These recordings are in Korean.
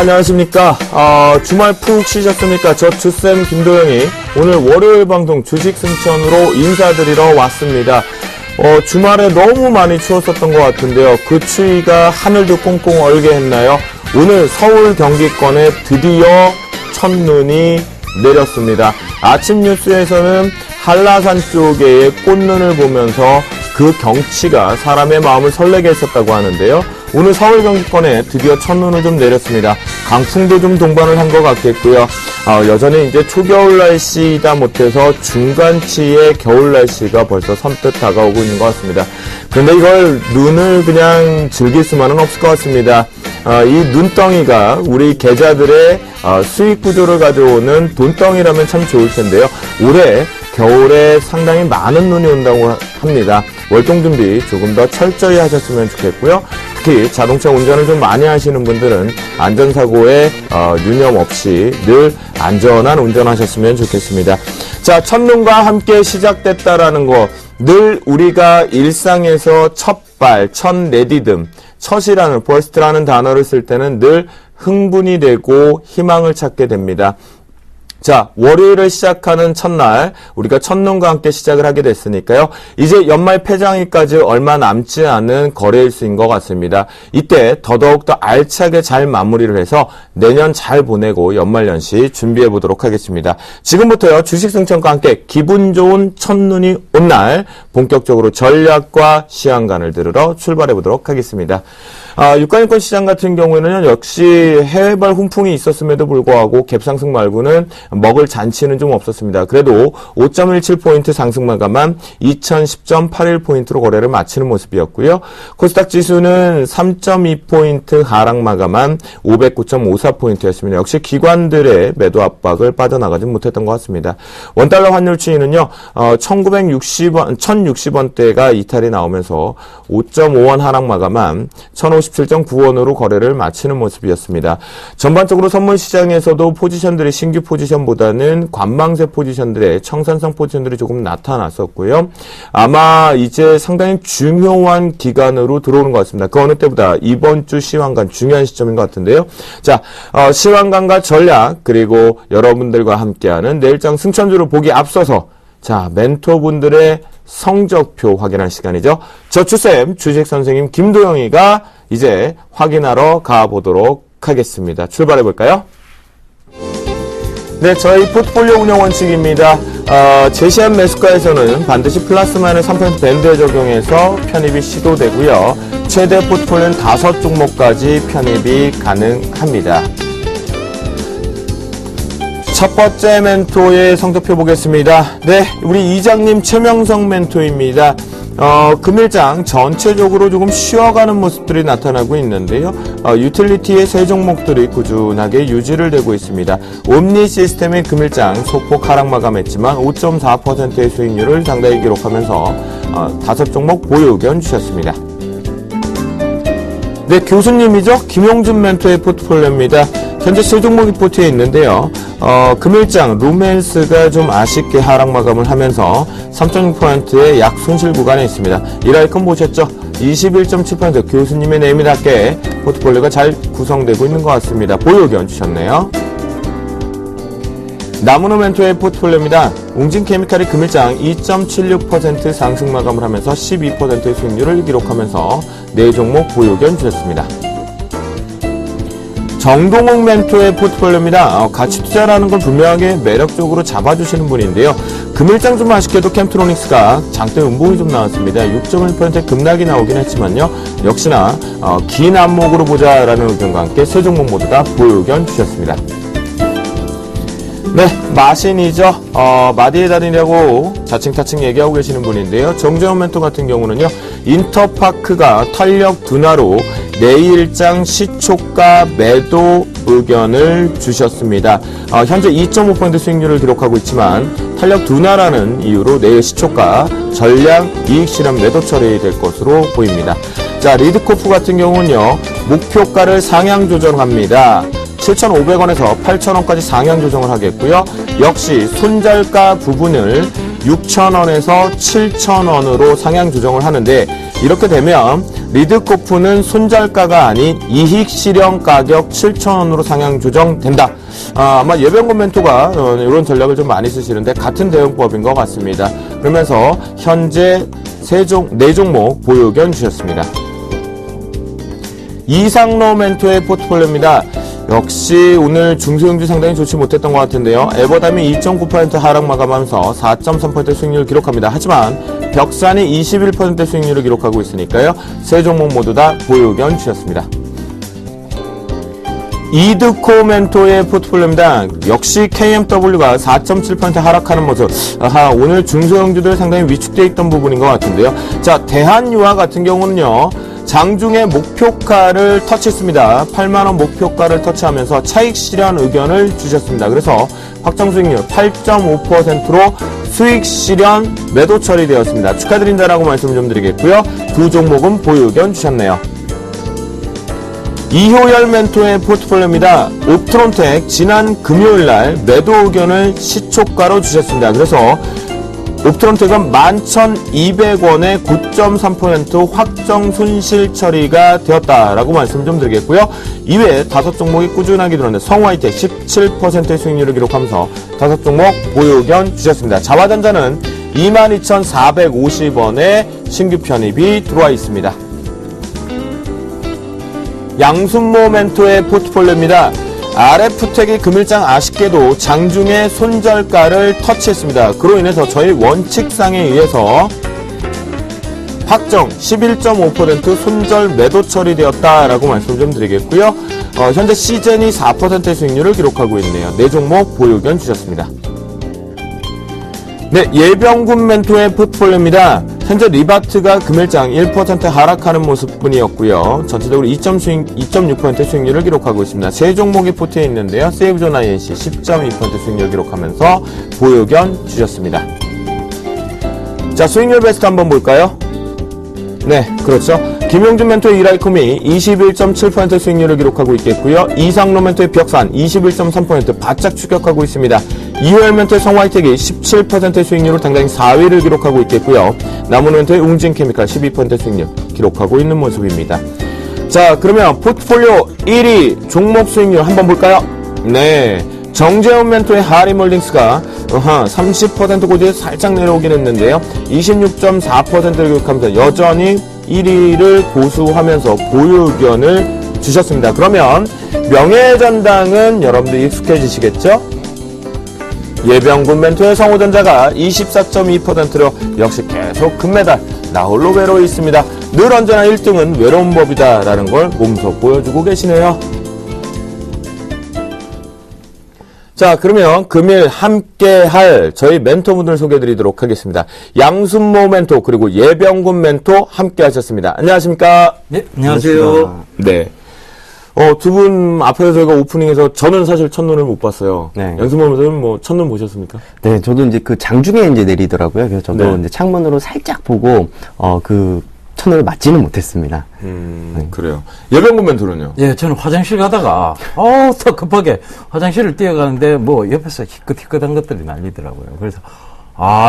안녕하십니까. 주말 푹 쉬셨습니까? 저 주쌤 김도영이 오늘 월요일 방송 주식 승천으로 인사드리러 왔습니다. 주말에 너무 많이 추웠었던 것 같은데요. 그 추위가 하늘도 꽁꽁 얼게 했나요? 오늘 서울 경기권에 드디어 첫눈이 내렸습니다. 아침 뉴스에서는 한라산 쪽의 꽃눈을 보면서 그 경치가 사람의 마음을 설레게 했었다고 하는데요. 오늘 서울 경기권에 드디어 첫눈을 좀 내렸습니다. 강풍도 좀 동반을 한 것 같겠고요. 여전히 이제 초겨울 날씨이다 못해서 중간치의 겨울 날씨가 벌써 선뜻 다가오고 있는 것 같습니다. 그런데 이걸 눈을 그냥 즐길 수만은 없을 것 같습니다. 이 눈덩이가 우리 계좌들의 수익 구조를 가져오는 돈덩이라면 참 좋을 텐데요. 올해 겨울에 상당히 많은 눈이 온다고 합니다. 월동 준비 조금 더 철저히 하셨으면 좋겠고요. 특히 자동차 운전을 좀 많이 하시는 분들은 안전사고에 유념 없이 늘 안전한 운전하셨으면 좋겠습니다. 자, 첫눈과 함께 시작됐다라는 거, 늘 우리가 일상에서 첫발, 첫 내디듬, 첫이라는, first라는 단어를 쓸 때는 늘 흥분이 되고 희망을 찾게 됩니다. 자, 월요일을 시작하는 첫날, 우리가 첫눈과 함께 시작을 하게 됐으니까요. 이제 연말 폐장일까지 얼마 남지 않은 거래일수인 것 같습니다. 이때 더더욱더 알차게 잘 마무리를 해서 내년 잘 보내고 연말연시 준비해 보도록 하겠습니다. 지금부터요, 주식승천과 함께 기분 좋은 첫눈이 온 날 본격적으로 전략과 시황관을 들으러 출발해 보도록 하겠습니다. 유가증권 시장 같은 경우에는 역시 해외발 훈풍이 있었음에도 불구하고 갭상승 말고는 먹을 잔치는 좀 없었습니다. 그래도 5.17포인트 상승 마감한 2010.81포인트로 거래를 마치는 모습이었고요. 코스닥 지수는 3.2포인트 하락 마감한 509.54포인트였습니다. 역시 기관들의 매도 압박을 빠져나가지 못했던 것 같습니다. 원달러 환율 추이는요, 1060원대가 이탈이 나오면서 5.5원 하락 마감한 1057.9원으로 거래를 마치는 모습이었습니다. 전반적으로 선물 시장에서도 포지션들이 신규 포지션보다는 관망세 포지션들의 청산성 포지션들이 조금 나타났었고요. 아마 이제 상당히 중요한 기간으로 들어오는 것 같습니다. 그 어느 때보다 이번 주 시황관 중요한 시점인 것 같은데요. 자, 시황관과 전략, 그리고 여러분들과 함께하는 내일장 승천주를 보기 앞서서, 자, 멘토분들의 성적표 확인할 시간이죠. 저 주쌤 주식선생님 김도영이가 이제 확인하러 가보도록 하겠습니다. 출발해 볼까요? 네, 저희 포트폴리오 운영 원칙입니다. 제시한 매수가에서는 반드시 플러스 마이너스 3% 밴드에 적용해서 편입이 시도되고요. 최대 포트폴리오는 5종목까지 편입이 가능합니다. 첫 번째 멘토의 성적표 보겠습니다. 네, 우리 이장님 최명성 멘토입니다. 금일장 전체적으로 조금 쉬어가는 모습들이 나타나고 있는데요. 유틸리티의 세 종목들이 꾸준하게 유지를 되고 있습니다. 옴니 시스템의 금일장 소폭 하락 마감했지만 5.4%의 수익률을 상당히 기록하면서 5종목 보유 의견 주셨습니다. 네, 교수님이죠. 김용준 멘토의 포트폴리오입니다. 현재 세 종목이 포트에 있는데요. 금일장 루멘스가 좀 아쉽게 하락 마감을 하면서 3.6%의 약 손실 구간에 있습니다. 이라이컨 보셨죠? 21.7% 교수님의 내밀하게 포트폴리오가 잘 구성되고 있는 것 같습니다. 보유 의견 주셨네요. 나무노 멘토의 포트폴리오입니다. 웅진케미칼이 금일장 2.76% 상승 마감을 하면서 12%의 수익률을 기록하면서 4종목 보유 의견 주셨습니다. 정동욱 멘토의 포트폴리오입니다. 가치 투자라는 걸 분명하게 매력적으로 잡아주시는 분인데요. 금일장 좀 아쉽게도 캠트로닉스가 장대 음봉이 좀 나왔습니다. 6.1%의 급락이 나오긴 했지만요. 역시나 긴 안목으로 보자라는 의견과 함께 세 종목 모두 다 보유 의견 주셨습니다. 네, 마신이죠. 마디의 달인이라고 자칭타칭 얘기하고 계시는 분인데요. 정재원 멘토 같은 경우는요, 인터파크가 탄력 둔화로 내일장 시초가 매도 의견을 주셨습니다. 현재 2.5% 수익률을 기록하고 있지만 탄력 둔화라는 이유로 내일 시초가 전량 이익 실현 매도 처리될 것으로 보입니다. 자, 리드코프 같은 경우는요, 목표가를 상향 조정합니다. 7,500원에서 8,000원까지 상향 조정을 하겠고요. 역시 손절가 부분을 6,000원에서 7,000원으로 상향 조정을 하는데, 이렇게 되면 리드코프는 손절가가 아닌 이익 실현 가격 7,000원으로 상향 조정된다. 아마 예병군 멘토가 이런 전략을 좀 많이 쓰시는데 같은 대응법인 것 같습니다. 그러면서 현재 4종목 보유 의견 주셨습니다. 이상로 멘토의 포트폴리오입니다. 역시 오늘 중소형주 상당히 좋지 못했던 것 같은데요. 에버담이 2.9% 하락 마감하면서 4.3% 수익률을 기록합니다. 하지만 벽산이 21% 수익률을 기록하고 있으니까요. 세 종목 모두 다 보유 의견 주셨습니다. 이드코 멘토의 포트폴리오입니다. 역시 KMW가 4.7% 하락하는 모습. 오늘 중소형주들 상당히 위축되어 있던 부분인 것 같은데요. 자, 대한유화 같은 경우는요. 장중에 목표가를 터치했습니다. 8만원 목표가를 터치하면서 차익 실현 의견을 주셨습니다. 그래서 확정 수익률 8.5%로 수익 실현 매도 처리되었습니다. 축하드린다라고 말씀 좀 드리겠고요. 두 종목은 보유 의견 주셨네요. 이효열 멘토의 포트폴리오입니다. 옵트론텍 지난 금요일날 매도 의견을 시초가로 주셨습니다. 그래서 옵트론텍은 11,200원에 9.3% 확정 손실 처리가 되었다라고 말씀 좀 드리겠고요. 이외에 5종목이 꾸준하게 들어왔는데 성화이텍 17%의 수익률을 기록하면서 5종목 보유 의견 주셨습니다. 자화전자는 22,450원에 신규 편입이 들어와 있습니다. 양순모 멘토의 포트폴리오입니다. RF텍이 금일장 아쉽게도 장중에 손절가를 터치했습니다. 그로 인해서 저희 원칙상에 의해서 확정 11.5% 손절 매도 처리되었다라고 말씀 좀 드리겠고요. 현재 시즌이 4%의 수익률을 기록하고 있네요. 4종목 보유 의견 주셨습니다. 네, 예병군 멘토의 포트폴리오입니다. 현재 리바트가 금일장 1% 하락하는 모습뿐이었고요. 전체적으로 2.6% 수익률을 기록하고 있습니다. 세 종목이 포트에 있는데요. 세이브존 INC 10.2% 수익률을 기록하면서 보유 의견 주셨습니다. 자, 수익률 베스트 한번 볼까요? 네, 그렇죠. 김용준 멘토의 이라이콤이 21.7% 수익률을 기록하고 있겠고요. 이상로 멘토의 벽산 21.3% 바짝 추격하고 있습니다. 이효열 멘토의 성화이텍이 17%의 수익률을 당당히 4위를 기록하고 있겠고요. 남은 멘토의 웅진케미칼 12% 수익률 기록하고 있는 모습입니다. 자, 그러면 포트폴리오 1위 종목 수익률 한번 볼까요? 네, 정재훈 멘토의 하림홀딩스가 30% 고지에 살짝 내려오긴 했는데요. 26.4%를 기록하면서 여전히 1위를 고수하면서 보유 의견을 주셨습니다. 그러면 명예전당은 여러분들 익숙해지시겠죠? 예병군 멘토의 성호전자가 24.2%로 역시 계속 금메달 나홀로 외로워 있습니다. 늘 언제나 1등은 외로운 법이다 라는 걸 몸소 보여주고 계시네요. 자, 그러면 금일 함께할 저희 멘토분들 소개해드리도록 하겠습니다. 양순모 멘토 그리고 예병군 멘토 함께하셨습니다. 안녕하십니까? 네, 안녕하세요. 네. 두 분 앞에서 저희가 오프닝에서 저는 사실 첫눈을 못 봤어요. 네. 양순모 멘토는 뭐 첫눈 보셨습니까? 네, 저도 이제 그 장중에 이제 내리더라고요. 그래서 저도 네. 이제 창문으로 살짝 보고 그 첫눈을 맞지는 못했습니다. 네. 그래요. 예병군 멘토는요? 예, 저는 화장실 가다가, 더 급하게 화장실을 뛰어가는데, 뭐, 옆에서 희끗희끗한 것들이 날리더라고요. 그래서,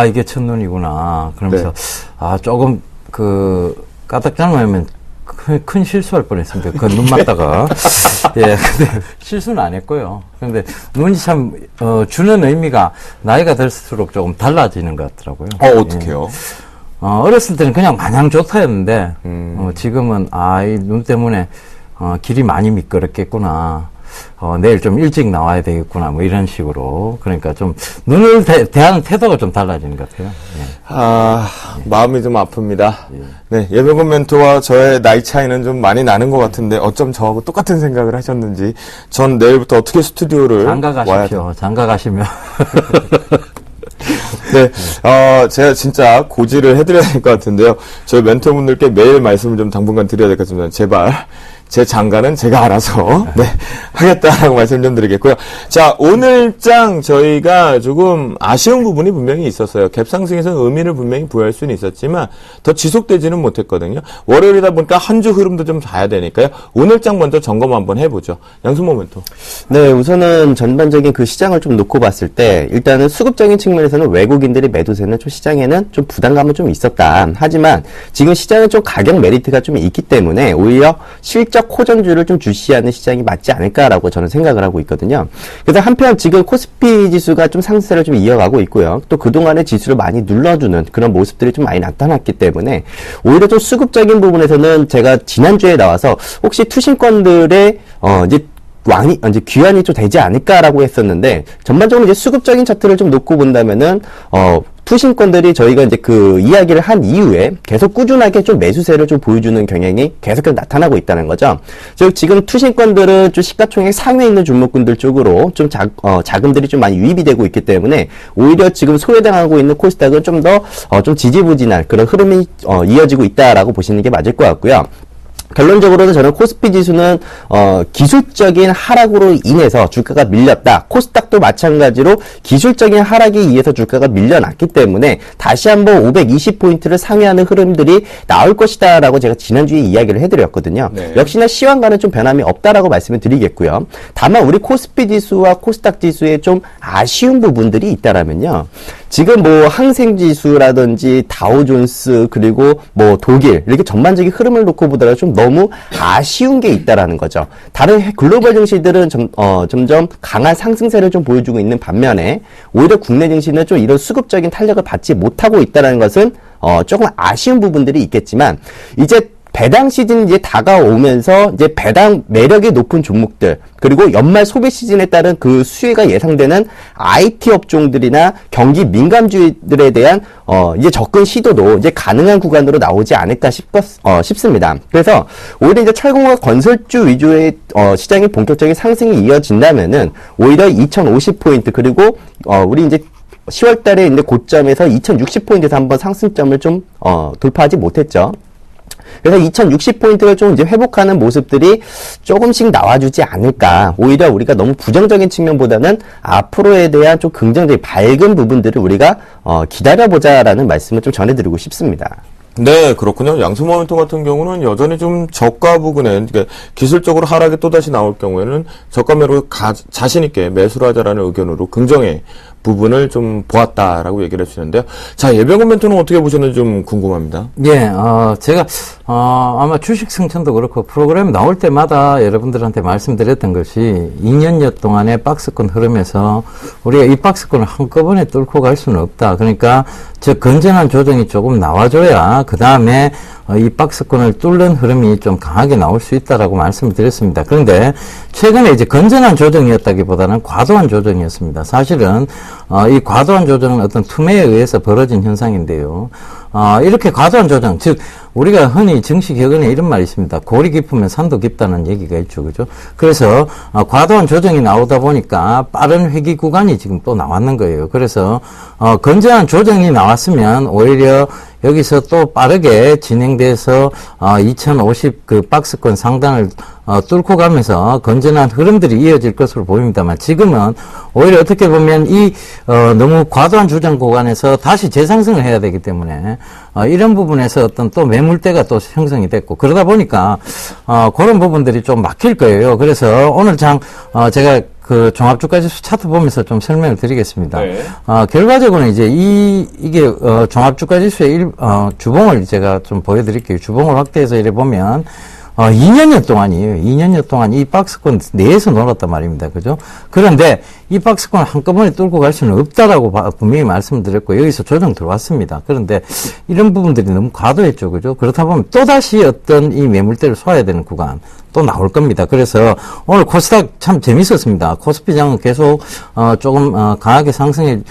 이게 첫눈이구나. 그러면서, 네. 조금, 까딱 잘못하면 큰 실수할 뻔했습니다. 그 눈 맞다가. 예, 근데 실수는 안 했고요. 근데 눈이 참, 주는 의미가 나이가 들수록 조금 달라지는 것 같더라고요. 어떡해요? 어렸을 때는 그냥 마냥 좋다였는데, 지금은, 이 눈 때문에, 길이 많이 미끄럽겠구나. 내일 좀 일찍 나와야 되겠구나. 뭐 이런 식으로. 그러니까 좀, 눈을 대하는 태도가 좀 달라지는 것 같아요. 예. 마음이 좀 아픕니다. 예. 네, 예병군 멘토와 저의 나이 차이는 좀 많이 나는 것 같은데, 어쩜 저하고 똑같은 생각을 하셨는지, 전 내일부터 어떻게 스튜디오를 장가 가십시오. 장가 가시면. 네, 제가 진짜 고지를 해드려야 될 것 같은데요. 저희 멘토분들께 매일 말씀을 좀 당분간 드려야 될 것 같습니다. 제발 제 장가는 제가 알아서 네, 하겠다라고 말씀 좀 드리겠고요. 자, 오늘장 저희가 조금 아쉬운 부분이 분명히 있었어요. 갭 상승에서 의미를 분명히 부여할 수는 있었지만 더 지속되지는 못했거든요. 월요일이다 보니까 한 주 흐름도 좀 봐야 되니까요. 오늘장 먼저 점검 한번 해보죠. 양수모 멘토. 네, 우선은 전반적인 그 시장을 좀 놓고 봤을 때 일단은 수급적인 측면에서는 외국인들이 매도세는 좀 시장에는 좀 부담감은 좀 있었다. 하지만 지금 시장은 좀 가격 메리트가 좀 있기 때문에 오히려 실적 호전주를 좀 주시하는 시장이 맞지 않을까라고 저는 생각을 하고 있거든요. 그래서 한편 지금 코스피 지수가 좀 상승세를 좀 이어가고 있고요. 또 그동안의 지수를 많이 눌러주는 그런 모습들이 좀 많이 나타났기 때문에 오히려 좀 수급적인 부분에서는 제가 지난주에 나와서 혹시 투신권들의 이제 귀환이 좀 되지 않을까라고 했었는데, 전반적으로 이제 수급적인 차트를 좀 놓고 본다면은, 투신권들이 저희가 이제 그 이야기를 한 이후에 계속 꾸준하게 좀 매수세를 좀 보여주는 경향이 계속해서 나타나고 있다는 거죠. 즉, 지금 투신권들은 좀 시가총액 상위에 있는 종목군들 쪽으로 좀 자금들이 좀 많이 유입이 되고 있기 때문에, 오히려 지금 소외당하고 있는 코스닥은 좀 더, 좀 지지부진할 그런 흐름이, 이어지고 있다라고 보시는 게 맞을 것 같고요. 결론적으로는 저는 코스피 지수는 기술적인 하락으로 인해서 주가가 밀렸다. 코스닥도 마찬가지로 기술적인 하락에 의해서 주가가 밀려났기 때문에 다시 한번 520포인트를 상회하는 흐름들이 나올 것이다 라고 제가 지난주에 이야기를 해드렸거든요. 네. 역시나 시황과는 좀 변함이 없다라고 말씀을 드리겠고요. 다만 우리 코스피 지수와 코스닥 지수에 좀 아쉬운 부분들이 있다라면요. 지금 뭐 항생지수라든지 다우존스 그리고 뭐 독일 이렇게 전반적인 흐름을 놓고 보더라도 좀 너무 아쉬운 게 있다라는 거죠. 다른 글로벌 증시들은 점점 강한 상승세를 좀 보여주고 있는 반면에 오히려 국내 증시는 좀 이런 수급적인 탄력을 받지 못하고 있다는 것은 조금 아쉬운 부분들이 있겠지만 이제 배당 시즌이 이제 다가오면서 이제 배당 매력이 높은 종목들 그리고 연말 소비 시즌에 따른 그 수혜가 예상되는 IT 업종들이나 경기 민감주들에 대한 이제 접근 시도도 이제 가능한 구간으로 나오지 않을까 싶습니다. 그래서 오히려 이제 철공과 건설주 위주의 시장의 본격적인 상승이 이어진다면은 오히려 2050포인트 그리고 우리 이제 10월 달에 이제 고점에서 2060포인트에서 한번 상승점을 좀 돌파하지 못했죠. 그래서 2060포인트를 좀 이제 회복하는 모습들이 조금씩 나와주지 않을까. 오히려 우리가 너무 부정적인 측면보다는 앞으로에 대한 좀 긍정적인 밝은 부분들을 우리가 기다려보자라는 말씀을 좀 전해드리고 싶습니다. 네, 그렇군요. 양수모 멘토 같은 경우는 여전히 좀 저가 부근에 그러니까 기술적으로 하락이 또다시 나올 경우에는 저가 매로 자신 있게 매수를 하자라는 의견으로 긍정의 부분을 좀 보았다라고 얘기를 해주시는데요. 자, 예병훈 멘토는 어떻게 보셨는지 좀 궁금합니다. 예, 제가 아마 주식 승천도 그렇고 프로그램 나올 때마다 여러분들한테 말씀드렸던 것이 2년여 동안의 박스권 흐름에서 우리가 이 박스권을 한꺼번에 뚫고 갈 수는 없다. 그러니까 저 건전한 조정이 조금 나와줘야 그 다음에 이 박스권을 뚫는 흐름이 좀 강하게 나올 수 있다라고 말씀을 드렸습니다. 그런데 최근에 이제 건전한 조정이었다기보다는 과도한 조정이었습니다. 사실은 이 과도한 조정은 어떤 투매에 의해서 벌어진 현상인데요. 이렇게 과도한 조정, 즉 우리가 흔히 증시 격언에 이런 말이 있습니다. 골이 깊으면 산도 깊다는 얘기가 있죠, 그죠? 그래서 과도한 조정이 나오다 보니까 빠른 회귀 구간이 지금 또 나왔는 거예요. 그래서 건전한 조정이 나왔으면 오히려 여기서 또 빠르게 진행돼서 2050 그 박스권 상단을 뚫고 가면서 건전한 흐름들이 이어질 것으로 보입니다만 지금은 오히려 어떻게 보면 이 너무 과도한 조정 구간에서 다시 재상승을 해야 되기 때문에 이런 부분에서 어떤 또 매물대가 또 형성이 됐고 그러다 보니까 그런 부분들이 좀 막힐 거예요. 그래서 오늘 제가 그 종합주가지수 차트 보면서 좀 설명을 드리겠습니다. 네. 결과적으로는 이제 이게 종합주가지수의 주봉을 제가 좀 보여드릴게요. 주봉을 확대해서 이래 보면 2년여 동안이에요. 2년여 동안 이 박스권 내에서 놀았단 말입니다. 그죠? 그런데 이 박스권을 한꺼번에 뚫고 갈 수는 없다라고 분명히 말씀드렸고, 여기서 조정 들어왔습니다. 그런데 이런 부분들이 너무 과도했죠. 그죠? 그렇다 보면 또다시 어떤 이 매물대를 쏘아야 되는 구간 또 나올 겁니다. 그래서 오늘 코스닥 참 재밌었습니다. 코스피장은 계속 조금 강하게 상승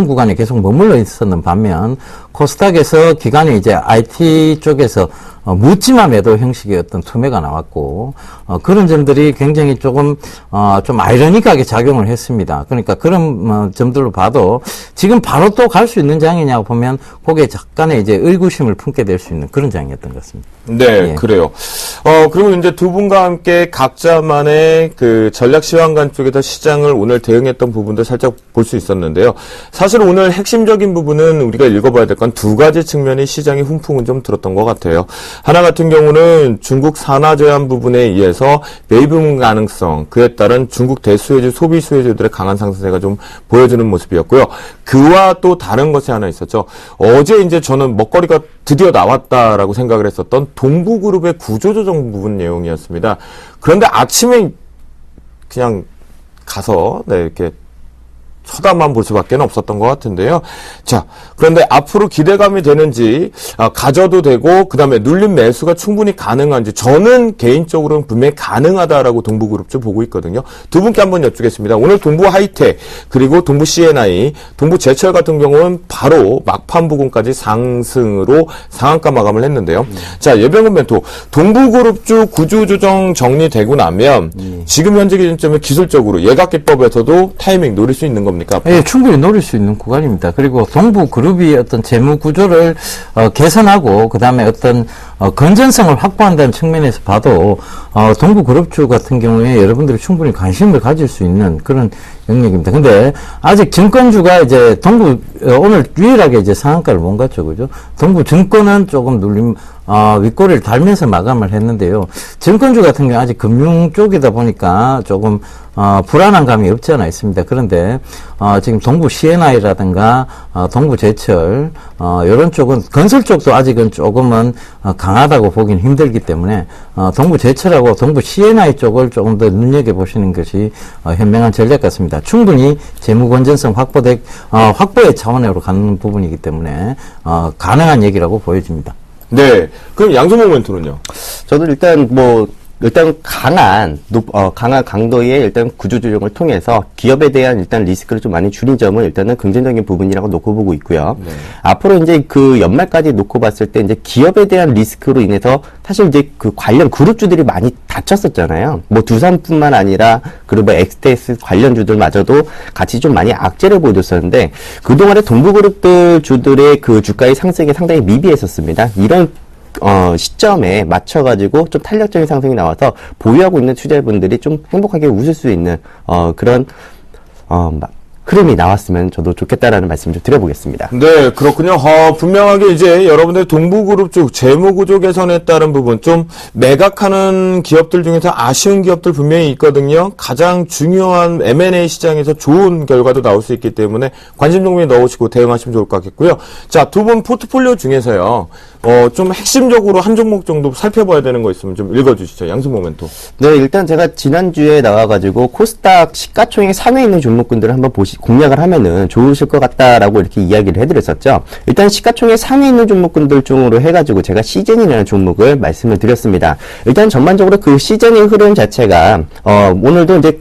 구간에 계속 머물러 있었는 반면 코스닥에서 기간에 이제 IT 쪽에서 묻지마 매도 형식의 어떤 투매가 나왔고 그런 점들이 굉장히 조금 좀 아이러니하게 작용을 해서 했습니다. 그러니까 그런 점들로 봐도 지금 바로 또 갈 수 있는 장이냐고 보면 그게 약간의 이제 의구심을 품게 될 수 있는 그런 장이었던 것 같습니다. 네, 예. 그래요. 그리고 이제 두 분과 함께 각자만의 그 전략 시황관 쪽에서 시장을 오늘 대응했던 부분도 살짝 볼 수 있었는데요. 사실 오늘 핵심적인 부분은 우리가 읽어봐야 될 건 두 가지 측면이 시장의 훈풍은 좀 들었던 것 같아요. 하나 같은 경우는 중국 산화 제한 부분에 의해서 매입음 가능성, 그에 따른 중국 대수혜주, 소비 수혜주들의 강한 상승세가 좀 보여주는 모습이었고요. 그와 또 다른 것이 하나 있었죠. 어제 이제 저는 먹거리가 드디어 나왔다라고 생각을 했었던 동부그룹의 구조조정 부분 내용이었습니다. 그런데 아침에 그냥 가서 이렇게 쳐다만 볼 수밖에 없었던 것 같은데요. 자, 그런데 앞으로 기대감이 되는지 가져도 되고 그다음에 눌림 매수가 충분히 가능한지 저는 개인적으로는 분명히 가능하다라고 동부그룹주 보고 있거든요. 두 분께 한번 여쭙겠습니다. 오늘 동부 하이텍 그리고 동부 C&I, 동부 제철 같은 경우는 바로 막판 부근까지 상승으로 상한가 마감을 했는데요. 자, 예병근 멘토 동부그룹주 구조조정 정리되고 나면 지금 현재 기준점에 기술적으로 예각기법에서도 타이밍 노릴 수 있는 겁니다. 예, 충분히 노릴 수 있는 구간입니다. 그리고 동부그룹이 어떤 재무 구조를 개선하고 그다음에 어떤 건전성을 확보한다는 측면에서 봐도 동부그룹주 같은 경우에 여러분들이 충분히 관심을 가질 수 있는 그런 영역입니다. 근데 아직 증권주가 이제 오늘 유일하게 이제 상한가를 못 갔죠, 그죠? 동부증권은 조금 눌림 윗꼬리를 달면서 마감을 했는데요. 증권주 같은 경우 아직 금융 쪽이다 보니까 조금 불안한 감이 없지 않아 있습니다. 그런데 지금 동부 C&I라든가 동부 제철 이런 쪽은 건설 쪽도 아직은 조금은 강하다고 보기는 힘들기 때문에 동부 제철하고 동부 C&I 쪽을 조금 더 눈여겨 보시는 것이 현명한 전략 같습니다. 충분히 재무 건전성 확보의 차원으로 가는 부분이기 때문에 가능한 얘기라고 보여집니다. 네. 그럼 양소모 멘토는요? 저도 일단 강한 강도의 일단 구조조정을 통해서 기업에 대한 일단 리스크를 좀 많이 줄인 점은 일단은 긍정적인 부분이라고 놓고 보고 있고요. 네. 앞으로 이제 그 연말까지 놓고 봤을 때 이제 기업에 대한 리스크로 인해서 사실 이제 그 관련 그룹주들이 많이 다쳤었잖아요. 뭐 두산뿐만 아니라 그리고 엑스테스 관련주들마저도 같이 좀 많이 악재를 보여줬었는데 그동안에 동부그룹들 주들의 그 주가의 상승이 상당히 미비했었습니다. 이런 시점에 맞춰가지고 좀 탄력적인 상승이 나와서 보유하고 있는 투자자분들이 좀 행복하게 웃을 수 있는 그런 흐름이 나왔으면 저도 좋겠다라는 말씀 좀 드려보겠습니다. 네, 그렇군요. 분명하게 이제 여러분들 동부그룹 쪽 재무구조 개선에 따른 부분 좀 매각하는 기업들 중에서 아쉬운 기업들 분명히 있거든요. 가장 중요한 M&A 시장에서 좋은 결과도 나올 수 있기 때문에 관심 종목에 넣으시고 대응하시면 좋을 것 같겠고요. 자, 두 분 포트폴리오 중에서요. 좀 핵심적으로 한 종목 정도 살펴봐야 되는 거 있으면 좀 읽어주시죠. 양승모 멘토. 네, 일단 제가 지난주에 나와가지고 코스닥 시가총액 상위에 있는 종목군들을 한번 공략을 하면은 좋으실 것 같다라고 이렇게 이야기를 해드렸었죠. 일단 시가총액 상위에 있는 종목군들 중으로 해가지고 제가 시즌이라는 종목을 말씀을 드렸습니다. 일단 전반적으로 그 시즌의 흐름 자체가 오늘도 이제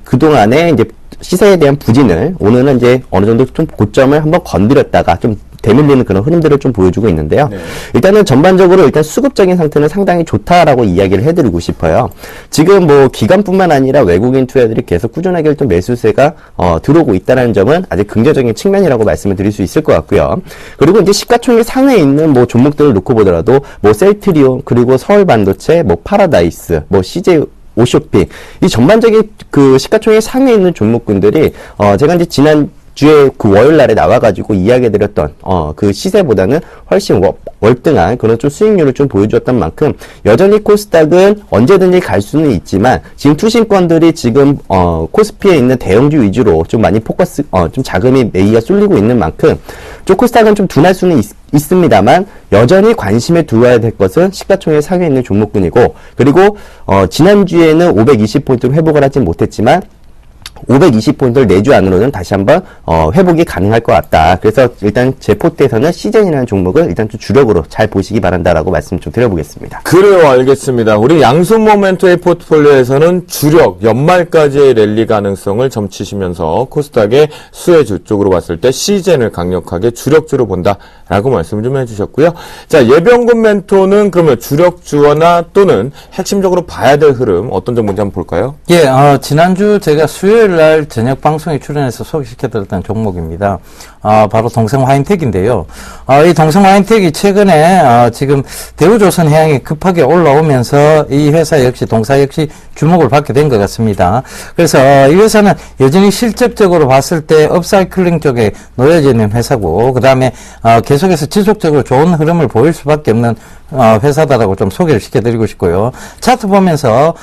그동안에 이제 시세에 대한 부진을 오늘은 이제 어느 정도 좀 고점을 한번 건드렸다가 좀 대밀리는 그런 흐름들을 좀 보여주고 있는데요. 네. 일단은 전반적으로 일단 수급적인 상태는 상당히 좋다라고 이야기를 해드리고 싶어요. 지금 뭐 기관뿐만 아니라 외국인 투자들이 계속 꾸준하게 좀 매수세가 들어오고 있다는 점은 아직 긍정적인 측면이라고 말씀을 드릴 수 있을 것 같고요. 그리고 이제 시가총액 상위에 있는 뭐 종목들을 놓고 보더라도 뭐 셀트리온 그리고 서울반도체, 뭐 파라다이스, 뭐 CJ 오쇼핑 이 전반적인 그 시가총액 상위에 있는 종목군들이 제가 이제 지난주에 그 월요일날에 나와가지고 이야기해드렸던 그 시세보다는 훨씬 월등한 그런 좀 수익률을 좀 보여주었던 만큼 여전히 코스닥은 언제든지 갈 수는 있지만 지금 투신권들이 지금 코스피에 있는 대형주 위주로 좀 많이 좀 자금이 매기가 쏠리고 있는 만큼 좀 코스닥은 좀 둔할 수는 있습니다만 여전히 관심에 두어야 될 것은 시가총액 상위에 있는 종목군이고 그리고 지난주에는 520포인트로 회복을 하진 못했지만 520포인트를 4주 안으로는 다시 한번 회복이 가능할 것 같다. 그래서 일단 제 포트에서는 시즌이라는 종목을 일단 좀 주력으로 잘 보시기 바란다라고 말씀 좀 드려보겠습니다. 그래요, 알겠습니다. 우리 양손모 멘토의 포트폴리오에서는 주력 연말까지의 랠리 가능성을 점치시면서 코스닥의 수혜주 쪽으로 봤을 때 시즌을 강력하게 주력주로 본다라고 말씀을 좀 해주셨고요. 자, 예병근 멘토는 그러면 주력주나 또는 핵심적으로 봐야 될 흐름 어떤 종목인지 한번 볼까요? 예, 지난주 제가 수요일 일요일 날 저녁 방송에 출연해서 소개시켜드렸던 종목입니다. 바로 동성 화인텍인데요. 이 동성 화인텍이 최근에 지금 대우조선해양이 급하게 올라오면서 이 회사 역시 동사 역시 주목을 받게 된 것 같습니다. 그래서 이 회사는 여전히 실적적으로 봤을 때 업사이클링 쪽에 놓여져 있는 회사고, 그 다음에 계속해서 지속적으로 좋은 흐름을 보일 수밖에 없는 회사다라고 좀 소개를 시켜드리고 싶고요. 차트 보면서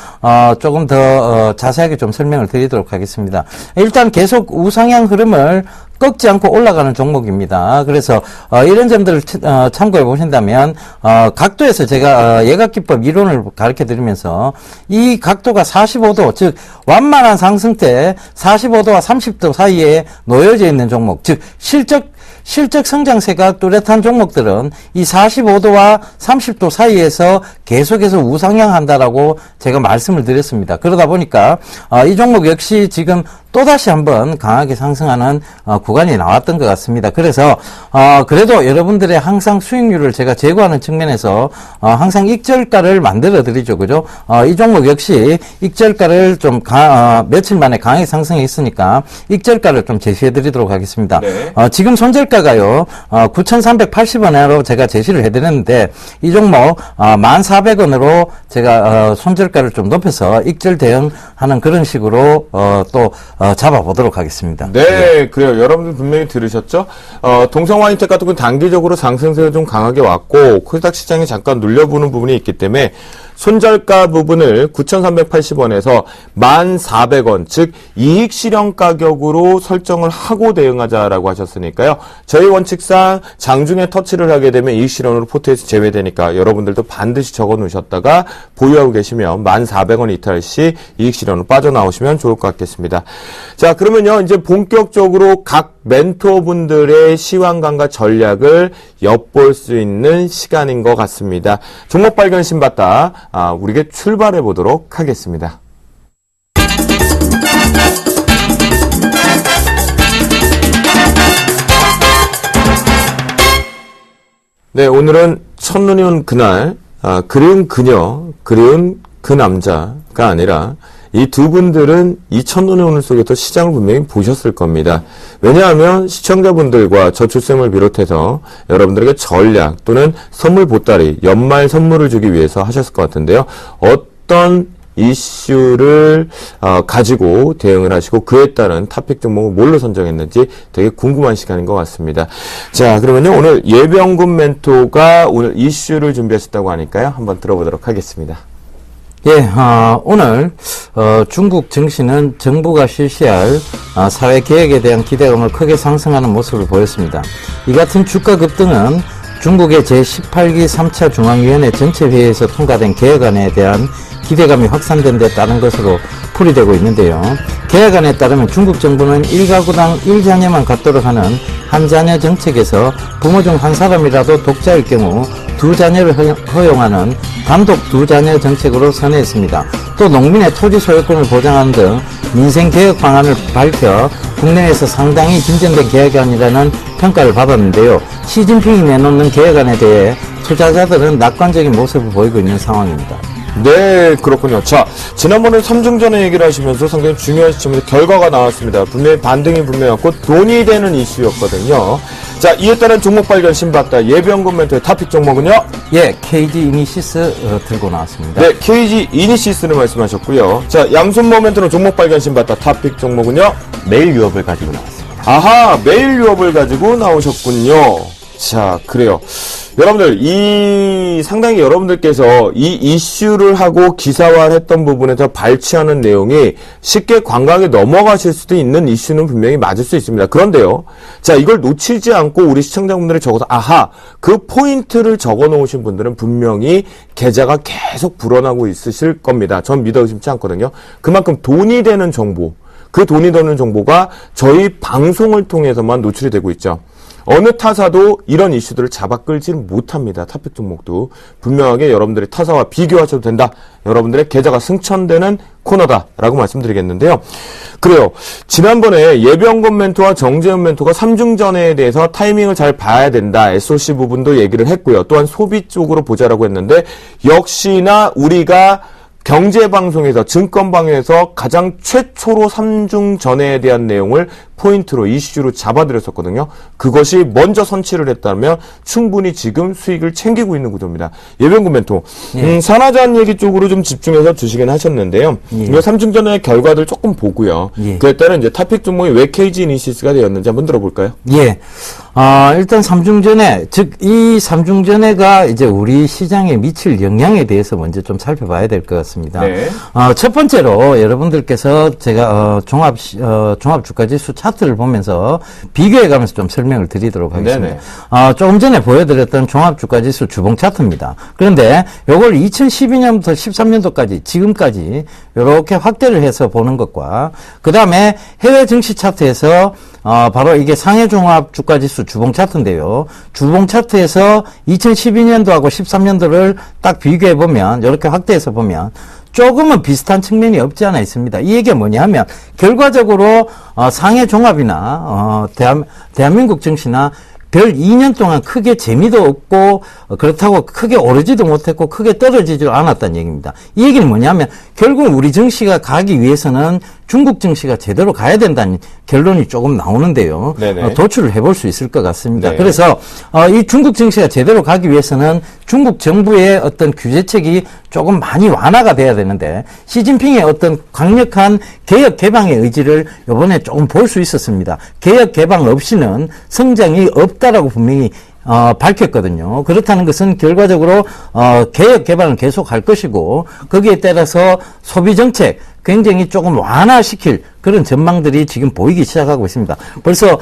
조금 더 자세하게 좀 설명을 드리도록 하겠습니다. 일단 계속 우상향 흐름을 꺾지 않고 올라가는 종목입니다. 그래서 이런 점들을 참고해 보신다면 각도에서 제가 예각기법 이론을 가르쳐 드리면서 이 각도가 45도, 즉 완만한 상승대 45도와 30도 사이에 놓여져 있는 종목, 즉 실적 성장세가 뚜렷한 종목들은 이 45도와 30도 사이에서 계속해서 우상향한다라고 제가 말씀을 드렸습니다. 그러다 보니까 이 종목 역시 지금 또다시 한번 강하게 상승하는 구간이 나왔던 것 같습니다. 그래서 그래도 여러분들의 항상 수익률을 제가 제고하는 측면에서 항상 익절가를 만들어 드리죠. 그죠? 이 종목 역시 익절가를 좀 며칠 만에 강하게 상승했으니까 익절가를 좀 제시해 드리도록 하겠습니다. 네. 지금 손절가가요 9,380원으로 제가 제시를 해드렸는데 이 종목 1,400원으로 제가 손절가를 좀 높여서 익절 대응하는 그런 식으로 또 잡아보도록 하겠습니다. 네, 그래요. 여러분들 분명히 들으셨죠? 동성 화인텍 같은 경우는 단기적으로 상승세가 좀 강하게 왔고, 코스닥 시장이 잠깐 눌려보는 부분이 있기 때문에 손절가 부분을 9,380원에서 1,400원, 즉 이익 실현 가격으로 설정을 하고 대응하자라고 하셨으니까요. 저희 원칙상 장중에 터치를 하게 되면 이익 실현으로 포트에서 제외되니까 여러분들도 반드시 적어 놓으셨다가 보유하고 계시면 1,400원 이탈 시 이익 실현으로 빠져나오시면 좋을 것 같겠습니다. 자, 그러면요, 이제 본격적으로 각 멘토분들의 시황감과 전략을 엿볼 수 있는 시간인 것 같습니다. 종목 발견 신봤다. 우리에게 출발해 보도록 하겠습니다. 네, 오늘은 첫눈이 온 그날, 그리운 그녀, 그리운 그 남자가 아니라 이 두 분들은 이 첫눈이 오는 속에서 시장을 분명히 보셨을 겁니다. 왜냐하면 시청자분들과 저출생을 비롯해서 여러분들에게 전략 또는 선물 보따리, 연말 선물을 주기 위해서 하셨을 것 같은데요. 어떤 이슈를 가지고 대응을 하시고 그에 따른 탑픽 종목을 뭘로 선정했는지 되게 궁금한 시간인 것 같습니다. 자, 그러면요, 오늘 예병군 멘토가 오늘 이슈를 준비하셨다고 하니까요. 한번 들어보도록 하겠습니다. 예, 오늘 중국 증시는 정부가 실시할 사회 개혁에 대한 기대감을 크게 상승하는 모습을 보였습니다. 이 같은 주가 급등은 중국의 제18기 3차 중앙위원회 전체 회의에서 통과된 개혁안에 대한 기대감이 확산된 데 따른 것으로 풀이되고 있는데요. 개혁안에 따르면 중국 정부는 1가구당 1자녀만 갖도록 하는 한 자녀 정책에서 부모 중 한 사람이라도 독자일 경우 2자녀를 허용하는 단독 2자녀 정책으로 선회했습니다. 또 농민의 토지 소유권을 보장하는 등 민생개혁 방안을 밝혀 국내에서 상당히 진전된 개혁안이라는 평가를 받았는데요. 시진핑이 내놓는 개혁안에 대해 투자자들은 낙관적인 모습을 보이고 있는 상황입니다. 네, 그렇군요. 자, 지난번에 3중전에 얘기를 하시면서 상당히 중요한 시점에서 결과가 나왔습니다. 분명히 반등이 분명했고 돈이 되는 이슈였거든요. 자, 이에 따른 종목 발견 신봤다. 예병군 멘토의 탑픽 종목은요? 예, KG 이니시스 들고 나왔습니다. 네, KG 이니시스를 말씀하셨고요. 자, 양손모 멘토는 종목 발견 신봤다. 탑픽 종목은요? 매일 유업을 가지고 나왔습니다. 아하, 매일 유업을 가지고 나오셨군요. 자, 그래요. 여러분들, 상당히 여러분들께서 이 이슈를 하고 기사화를 했던 부분에서 발췌하는 내용이 쉽게 관광에 넘어가실 수도 있는 이슈는 분명히 맞을 수 있습니다. 그런데요. 자, 이걸 놓치지 않고 우리 시청자분들이 적어서, 아하, 그 포인트를 적어 놓으신 분들은 분명히 계좌가 계속 불어나고 있으실 겁니다. 전 믿어 의심치 않거든요. 그만큼 돈이 되는 정보, 그 돈이 되는 정보가 저희 방송을 통해서만 노출이 되고 있죠. 어느 타사도 이런 이슈들을 잡아 끌지는 못합니다. 탑픽 종목도. 분명하게 여러분들의 타사와 비교하셔도 된다. 여러분들의 계좌가 승천되는 코너다라고 말씀드리겠는데요. 그래요. 지난번에 예병군 멘토와 정재현 멘토가 3중전에 대해서 타이밍을 잘 봐야 된다. SOC 부분도 얘기를 했고요. 또한 소비 쪽으로 보자라고 했는데 역시나 우리가 경제방송에서 증권방에서 가장 최초로 삼중전해에 대한 내용을 포인트로 이슈로 잡아드렸었거든요. 그것이 먼저 선취를 했다면 충분히 지금 수익을 챙기고 있는 구조입니다. 예병구 멘토, 산화제한 얘기 쪽으로 좀 집중해서 주시긴 하셨는데요. 이 삼중전해 결과들 조금 보고요. 그에 따른 이제 타픽 종목이 왜 KG이니시스가 되었는지 한번 들어볼까요? 예. 일단 삼중전해, 즉, 이 삼중전해가 이제 우리 시장에 미칠 영향에 대해서 먼저 좀 살펴봐야 될 것 같습니다. 네. 첫 번째로 여러분들께서 제가, 종합주가지수 차트를 보면서 비교해 가면서 좀 설명을 드리도록 하겠습니다. 조금 전에 보여드렸던 종합주가지수 주봉 차트입니다. 그런데 요걸 2012년부터 13년도까지, 지금까지 이렇게 확대를 해서 보는 것과, 그 다음에 해외 증시 차트에서 바로 이게 상해 종합 주가 지수 주봉 차트인데요. 주봉 차트에서 2012년도하고 13년도를 딱 비교해 보면, 이렇게 확대해서 보면 조금은 비슷한 측면이 없지 않아 있습니다. 이 얘기가 뭐냐 하면, 결과적으로 상해 종합이나 대한민국 증시나 별 2년 동안 크게 재미도 없고 그렇다고 크게 오르지도 못했고 크게 떨어지지도 않았다는 얘기입니다. 이 얘기는 뭐냐면 결국 우리 증시가 가기 위해서는 중국 증시가 제대로 가야 된다는 결론이 조금 나오는데요. 도출을 해볼 수 있을 것 같습니다. 그래서 이 중국 증시가 제대로 가기 위해서는 중국 정부의 어떤 규제책이 조금 많이 완화가 돼야 되는데 시진핑의 어떤 강력한 개혁 개방의 의지를 이번에 조금 볼 수 있었습니다. 개혁 개방 없이는 성장이 없다라고 분명히 밝혔거든요. 그렇다는 것은 결과적으로 개혁 개방을 계속할 것이고 거기에 따라서 소비 정책 굉장히 조금 완화시킬 그런 전망들이 지금 보이기 시작하고 있습니다. 벌써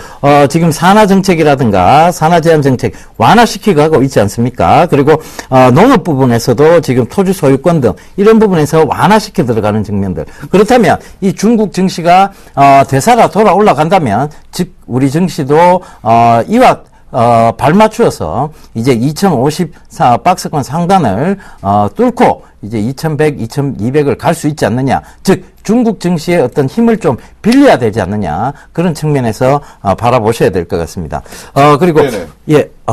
지금 산화 정책이라든가 산화 제한 정책 완화시키고 하고 있지 않습니까? 그리고 농업 부분에서도 지금 토지 소유권 등 이런 부분에서 완화시켜 들어가는 측면들. 그렇다면 이 중국 증시가 되살아 돌아 올라간다면 즉 우리 증시도 이와 발맞추어서 이제 2054 박스권 상단을 뚫고 이제 2100, 2200을 갈 수 있지 않느냐. 즉 중국 증시의 어떤 힘을 좀 빌려야 되지 않느냐. 그런 측면에서 바라보셔야 될 것 같습니다. 그리고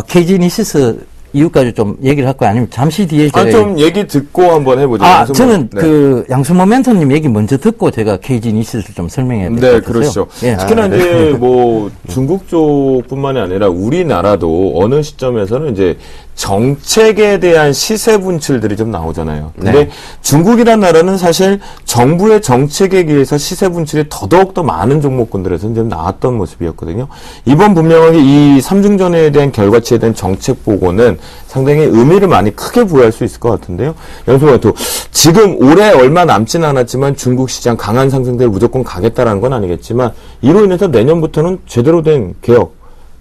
KG니시스 이유까지 좀 얘기를 할까요? 아니면 잠시 뒤에 좀 얘기 듣고 한번 해보죠. 저는 그 양수 모멘텀님 얘기 먼저 듣고 제가 KG니시스를 좀 설명해야 될 것 같아요. 그렇죠. 특히나 이제 뭐 중국 쪽뿐만이 아니라 우리나라도 어느 시점에서는 이제 정책에 대한 시세 분출들이 좀 나오잖아요. 근데 중국이라는 나라는 사실 정부의 정책에 의해서 시세 분출이 더더욱 더 많은 종목군들에서 좀 나왔던 모습이었거든요. 이번 분명하게 이 삼중전해에 대한 결과치에 대한 정책 보고는 상당히 의미를 많이 크게 부여할 수 있을 것 같은데요. 연수가 지금 올해 얼마 남지는 않았지만 중국 시장 강한 상승대로 무조건 가겠다라는 건 아니겠지만 이로 인해서 내년부터는 제대로 된 개혁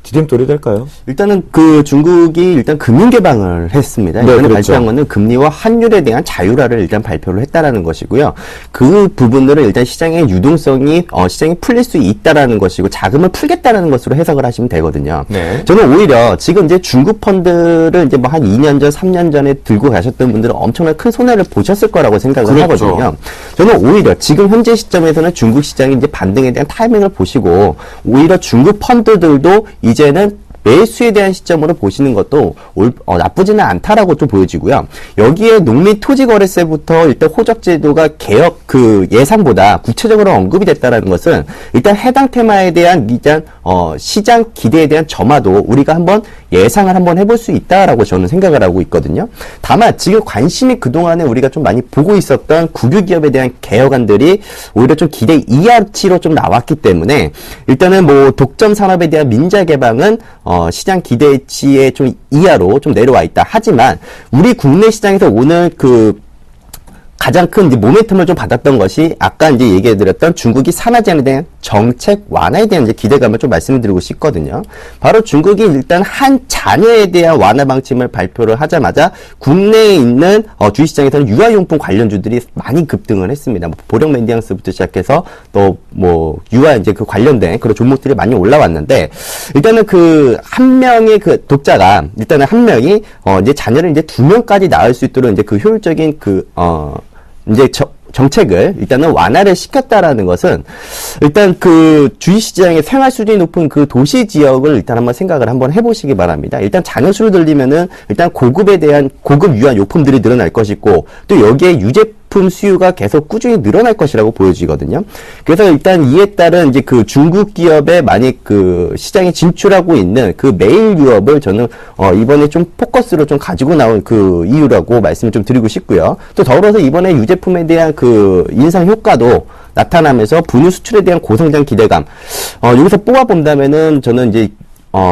디딤돌이 될까요? 일단은 그 중국이 일단 금융 개방을 했습니다. 이번에 발표한 거는 금리와 환율에 대한 자율화를 일단 발표를 했다라는 것이고요. 그 부분들은 일단 시장의 유동성이 시장이 풀릴 수 있다라는 것이고 자금을 풀겠다라는 것으로 해석을 하시면 되거든요. 저는 오히려 지금 이제 중국 펀드를 이제 뭐 한 2년 전, 3년 전에 들고 가셨던 분들은 엄청난 큰 손해를 보셨을 거라고 생각을 하거든요. 저는 오히려 지금 현재 시점에서는 중국 시장이 이제 반등에 대한 타이밍을 보시고 오히려 중국 펀드들도 이제는 매수에 대한 시점으로 보시는 것도 나쁘지는 않다라고 좀 보여지고요. 여기에 농민토지거래세부터 일단 호적제도가 개혁 그 예상보다 구체적으로 언급이 됐다라는 것은 일단 해당 테마에 대한 일단 시장 기대에 대한 점화도 우리가 한번 예상을 한번 해볼 수 있다라고 저는 생각을 하고 있거든요. 다만 지금 관심이 그동안에 우리가 좀 많이 보고 있었던 국유기업에 대한 개혁안들이 오히려 좀 기대 이하치로 좀 나왔기 때문에 일단은 뭐 독점 산업에 대한 민자 개방은 시장 기대치에 좀 이하로 좀 내려와 있다. 하지만 우리 국내 시장에서 오늘 그 가장 큰 이제 모멘텀을 좀 받았던 것이 아까 이제 얘기해드렸던 중국이 산화 제한에 대한 정책 완화에 대한 이제 기대감을 좀 말씀드리고 싶거든요. 바로 중국이 일단 한 잔여에 대한 완화 방침을 발표를 하자마자 국내에 있는 주식시장에서는 유아용품 관련주들이 많이 급등을 했습니다. 뭐 보령 멘디앙스부터 시작해서 또 뭐 유아 이제 그 관련된 그런 종목들이 많이 올라왔는데 일단은 그 한 명의 그 독자가 일단은 한 명이 이제 자녀를 이제 2명까지 낳을 수 있도록 이제 그 효율적인 이제 정책을 일단은 완화를 시켰다라는 것은 일단 그 주식시장의 생활 수준이 높은 그 도시 지역을 일단 한번 생각을 한번 해보시기 바랍니다. 일단 자녀 수를 들리면은 일단 고급에 대한 고급 유아 용품들이 늘어날 것이고 또 여기에 제품 수요가 계속 꾸준히 늘어날 것이라고 보여지거든요. 그래서 일단 이에 따른 이제 그 중국 기업의 만약 그 시장에 진출하고 있는 그 메일 유업을 저는 이번에 좀 포커스로 좀 가지고 나온 그 이유라고 말씀을 좀 드리고 싶고요. 또 더불어서 이번에 유제품에 대한 그 인상 효과도 나타나면서 분유 수출에 대한 고성장 기대감. 여기서 뽑아본다면은 저는 이제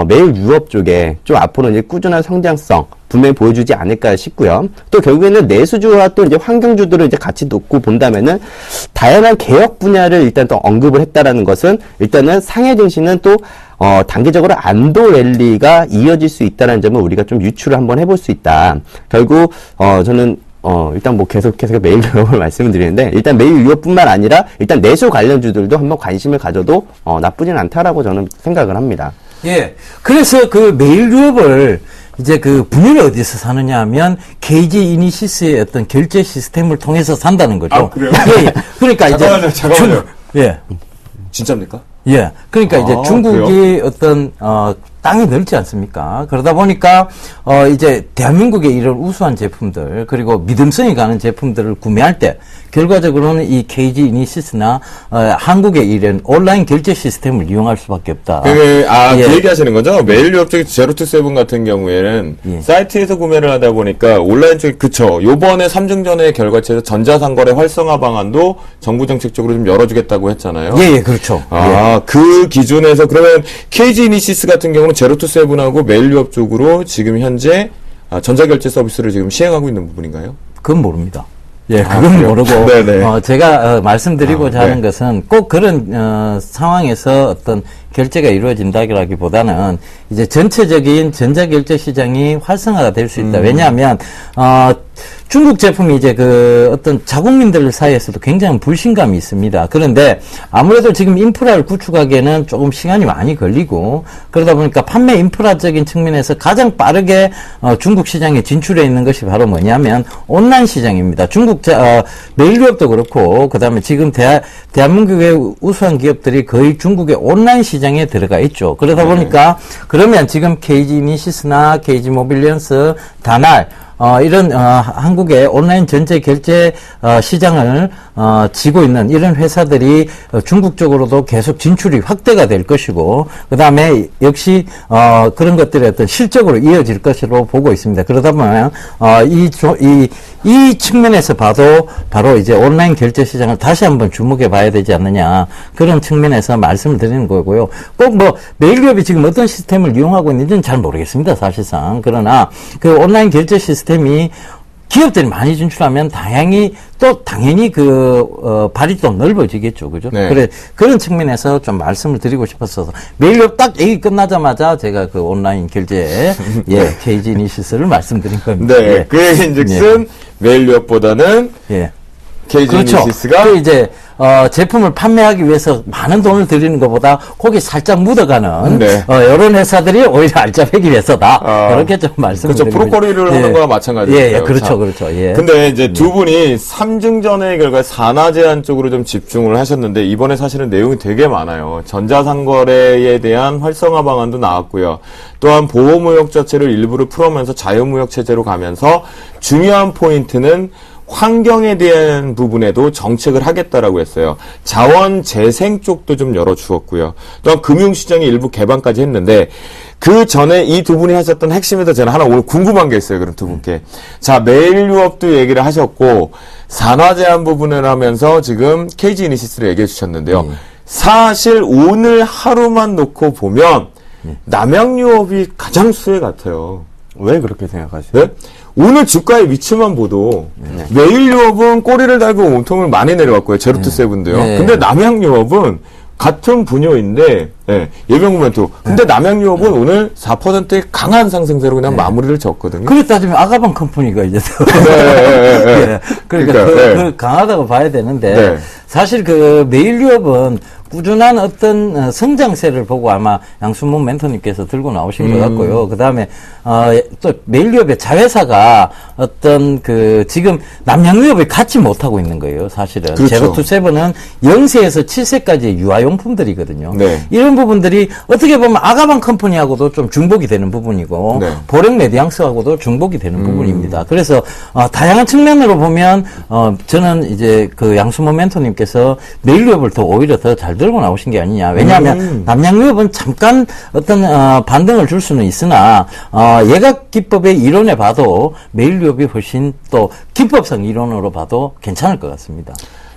메일 유업 쪽에 좀 앞으로 이제 꾸준한 성장성 분명히 보여주지 않을까 싶고요. 또 결국에는 내수주와 또 이제 환경주들을 이제 같이 놓고 본다면은 다양한 개혁 분야를 일단 또 언급을 했다라는 것은 일단은 상해 증시는 또 단기적으로 안도 랠리가 이어질 수 있다는 점을 우리가 좀 유추를 한번 해볼 수 있다. 결국 저는 일단 뭐 계속해서 메일 유업을 말씀을 드리는데, 일단 메일 유업뿐만 아니라 일단 내수 관련주들도 한번 관심을 가져도 나쁘진 않다라고 저는 생각을 합니다. 예. 그래서 그 메일 유업을 이제 그 분유를 어디서 사느냐 하면 KG 이니시스의 어떤 결제 시스템을 통해서 산다는 거죠. 아, 그래요? 예. 그러니까 잠깐만요. 예. 진짜입니까? 예. 그러니까 이제 중국이 그래요? 어떤, 땅이 넓지 않습니까? 그러다 보니까, 이제 대한민국의 이런 우수한 제품들, 그리고 믿음성이 가는 제품들을 구매할 때, 결과적으로는 이 KG 이니시스나, 한국의 이런 온라인 결제 시스템을 이용할 수밖에 없다. 그 예. 얘기하시는 거죠? 메일 유업 쪽이 제로투세븐 같은 경우에는 예. 사이트에서 구매를 하다 보니까 온라인 쪽이 그쵸. 요번에 3중전의 결과치에서 전자상거래 활성화 방안도 정부 정책적으로 좀 열어주겠다고 했잖아요. 예, 예, 그렇죠. 그 기준에서 그러면 KG 이니시스 같은 경우는 제로투세븐하고 메일 유업 쪽으로 지금 현재 전자결제 서비스를 지금 시행하고 있는 부분인가요? 그건 모릅니다. 예, 그건 그래요? 모르고, 네네. 제가 말씀드리고자 하는 네. 것은 꼭 그런, 상황에서 어떤 결제가 이루어진다기보다는 이제 전체적인 전자결제 시장이 활성화가 될 수 있다. 왜냐하면, 중국 제품이 이제 그 어떤 자국민들 사이에서도 굉장히 불신감이 있습니다. 그런데 아무래도 지금 인프라를 구축하기에는 조금 시간이 많이 걸리고 그러다 보니까 판매 인프라적인 측면에서 가장 빠르게 중국 시장에 진출해 있는 것이 바로 뭐냐면 온라인 시장입니다. 중국 메일 유업도 그렇고 그다음에 지금 대한민국의 우수한 기업들이 거의 중국의 온라인 시장에 들어가 있죠. 그러다 보니까 그러면 지금 KG 이니시스나 KG 모빌리언스, 다날 이런 한국의 온라인 전체 결제 시장을 지고 있는 이런 회사들이 중국 쪽으로도 계속 진출이 확대가 될 것이고 그다음에 역시 그런 것들이 어떤 실적으로 이어질 것으로 보고 있습니다. 그러다 보면 이 측면에서 봐도 바로 이제 온라인 결제 시장을 다시 한번 주목해 봐야 되지 않느냐 그런 측면에서 말씀을 드리는 거고요. 꼭 뭐 메일 기업이 지금 어떤 시스템을 이용하고 있는지는 잘 모르겠습니다. 사실상. 그러나 그 온라인 결제 시스템이 기업들이 많이 진출하면 당연히 발이 또 넓어지겠죠. 그죠? 네. 그래, 그런 측면에서 좀 말씀을 드리고 싶었어서 메일로 딱 얘기 끝나자마자 제가 그 온라인 결제, KG 이니시스를 말씀드린 겁니다. 네. 예. 그 얘기인즉슨 메일 유업보다는 예. KG 그렇죠. 이니시스가 그 이제 제품을 판매하기 위해서 많은 돈을 들이는 것보다 거기 살짝 묻어가는 네. 이런 회사들이 오히려 알짜배기 회사다. 그렇게 좀 말씀을 그렇죠. 드리고 프로코리를 예. 하는 거와 마찬가지예요. 예, 그렇죠, 그렇죠. 예. 근데 이제 두 분이 3중전의 결과 산하 제한 쪽으로 좀 집중을 하셨는데 이번에 사실은 내용이 되게 많아요. 전자상거래에 대한 활성화 방안도 나왔고요. 또한 보호무역 자체를 일부를 풀어면서 자유무역 체제로 가면서 중요한 포인트는 환경에 대한 부분에도 정책을 하겠다라고 했어요. 자원 재생 쪽도 좀 열어주었고요. 또한 금융시장의 일부 개방까지 했는데 그 전에 이 두 분이 하셨던 핵심에서 저는 하나 오늘 궁금한 게 있어요. 그럼 두 분께. 자, 메일 유업도 얘기를 하셨고 산화 제한 부분을 하면서 지금 KG 이니시스를 얘기해 주셨는데요. 사실 오늘 하루만 놓고 보면 남양 유업이 가장 수혜 같아요. 왜 그렇게 생각하세요? 네? 오늘 주가의 위치만 보도 메일 유업은 꼬리를 달고 몸통을 많이 내려왔고요. 제로투세븐도요. 네. 근데 남양 유업은 같은 분야인데 예병 멘트. 근데 남양 유업은 오늘 4%의 강한 상승세로 그냥 마무리를 졌거든요. 그래 따지면 아가방 컴퍼니가 이제 네. 그러니까 그러니까, 그 강하다고 봐야 되는데 네. 사실 그 메일 유업은 꾸준한 어떤 성장세를 보고 아마 양순문 멘토님께서 들고 나오신 것 같고요. 그 다음에 또 메일유업의 자회사가 어떤 그 지금 남양유업을 갖지 못하고 있는 거예요. 사실은 그렇죠. 제로투세븐은 0세에서 7세까지의 유아용품들이거든요. 네. 이런 부분들이 어떻게 보면 아가방 컴퍼니하고도 좀 중복이 되는 부분이고 네. 보렉 메디앙스하고도 중복이 되는 부분입니다. 그래서 다양한 측면으로 보면 저는 이제 그 양순문 멘토님께서 메일유업을 더 오히려 더 잘 들고 나오신 게 아니냐. 왜냐하면 남양유업은 잠깐 어떤 반등을 줄 수는 있으나 예각 기법의 이론에 봐도 메일유업이 훨씬 또 기법상 이론으로 봐도 괜찮을 것 같습니다.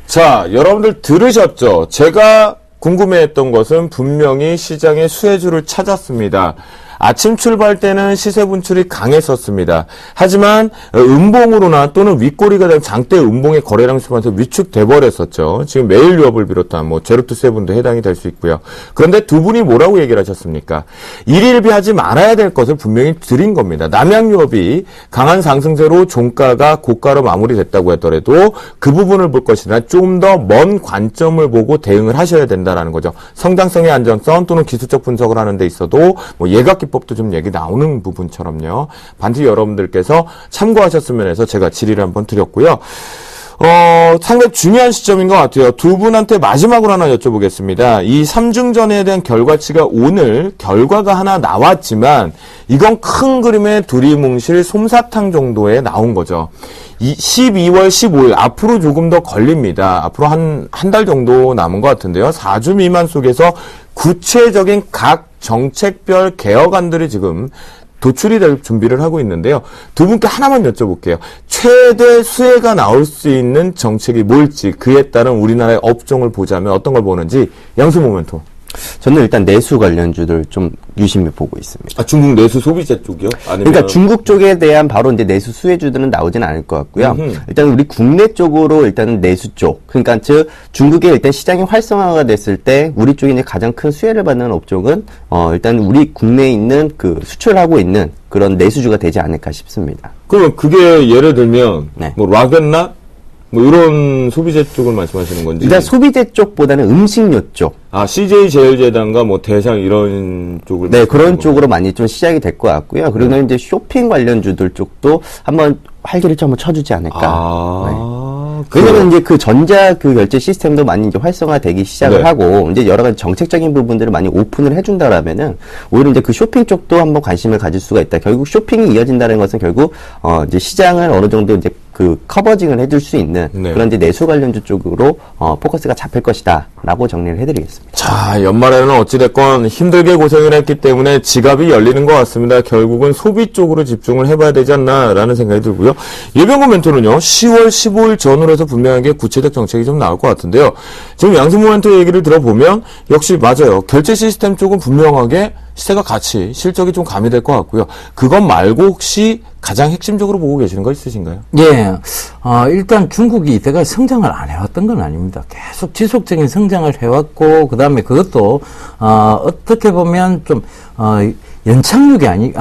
자, 여러분들 들으셨죠? 제가 궁금해했던 것은 분명히 시장의 수혜주를 찾았습니다. 아침 출발 때는 시세 분출이 강했었습니다. 하지만 음봉으로나 또는 윗꼬리가 되면 장대 음봉의 거래량 수반에서 위축돼 버렸었죠. 지금 메일유업을 비롯한 뭐 제로투세븐도 해당이 될 수 있고요. 그런데 두 분이 뭐라고 얘기를 하셨습니까? 일일비하지 말아야 될 것을 분명히 드린 겁니다. 남양유업이 강한 상승세로 종가가 고가로 마무리됐다고 하더라도 그 부분을 볼 것이나 좀 더 먼 관점을 보고 대응을 하셔야 된다라는 거죠. 성장성의 안정성 또는 기술적 분석을 하는 데 있어도 뭐 예각 기법도 좀 얘기 나오는 부분처럼요. 반드시 여러분들께서 참고하셨으면 해서 제가 질의를 한번 드렸고요. 상당히 중요한 시점인 것 같아요. 두 분한테 마지막으로 하나 여쭤보겠습니다. 이 삼중전에 대한 결과치가 오늘 결과가 하나 나왔지만 이건 큰 그림의 두리뭉실 솜사탕 정도에 나온 거죠. 12월 15일 앞으로 조금 더 걸립니다. 앞으로 한 달 정도 남은 것 같은데요. 4주 미만 속에서 구체적인 각 정책별 개혁안들이 지금 도출이 될 준비를 하고 있는데요. 두 분께 하나만 여쭤볼게요. 최대 수혜가 나올 수 있는 정책이 뭘지, 그에 따른 우리나라의 업종을 보자면 어떤 걸 보는지 양수모 멘토. 저는 일단 내수 관련주들 좀 유심히 보고 있습니다. 중국 내수 소비재 쪽이요? 아니면 그러니까 중국 쪽에 대한 바로 이제 내수 수혜주들은 나오진 않을 것 같고요. 일단 우리 국내 쪽으로 일단은 내수 쪽, 그러니까 즉 중국의 일단 시장이 활성화가 됐을 때 우리 쪽이 이제 가장 큰 수혜를 받는 업종은 일단 우리 국내에 있는 그 수출하고 있는 그런 내수주가 되지 않을까 싶습니다. 그럼 그게 예를 들면 네. 뭐 락앤락 뭐 이런 소비재 쪽을 말씀하시는 건지. 일단 소비재 쪽보다는 음식료 쪽. CJ 제일제당과 뭐 대상 이런 쪽을. 네, 그런 쪽으로 많이 좀 시작이 될 것 같고요. 그리고 이제 쇼핑 관련주들 쪽도 한번 활기를 좀 한번 쳐주지 않을까. 왜냐면 이제 그 전자 그 결제 시스템도 많이 이제 활성화되기 시작을 네. 하고 이제 여러 가지 정책적인 부분들을 많이 오픈을 해준다라면은 오히려 이제 그 쇼핑 쪽도 한번 관심을 가질 수가 있다. 결국 쇼핑이 이어진다는 것은 결국 이제 시장을 어느 정도 이제 그 커버징을 해줄 수 있는 네. 그런 이제 내수 관련주 쪽으로 포커스가 잡힐 것이다라고 정리를 해드리겠습니다. 자, 연말에는 어찌됐건 힘들게 고생을 했기 때문에 지갑이 열리는 것 같습니다. 결국은 소비 쪽으로 집중을 해봐야 되지 않나라는 생각이 들고요. 예병구 멘토는요, 10월 15일 전후로 해서 분명하게 구체적 정책이 좀 나올 것 같은데요. 지금 양승모 멘토 얘기를 들어보면 역시 맞아요. 결제 시스템 쪽은 분명하게 시세가 같이 실적이 좀 가미될 것 같고요. 그것 말고 혹시 가장 핵심적으로 보고 계시는 거 있으신가요? 예, 일단 중국이 이때까지 성장을 안 해왔던 건 아닙니다. 계속 지속적인 성장을 해왔고, 그 다음에 그것도, 어떻게 보면 좀, 연착륙이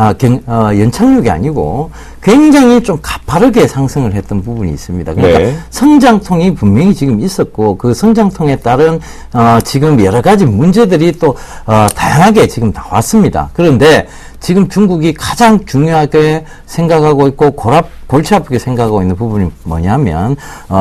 연착륙이 아니고 굉장히 좀 가파르게 상승을 했던 부분이 있습니다. 그러니까 네. 성장통이 분명히 지금 있었고 그 성장통에 따른 지금 여러 가지 문제들이 또 다양하게 지금 나왔습니다. 그런데 지금 중국이 가장 중요하게 생각하고 있고 골치 아프게 생각하고 있는 부분이 뭐냐면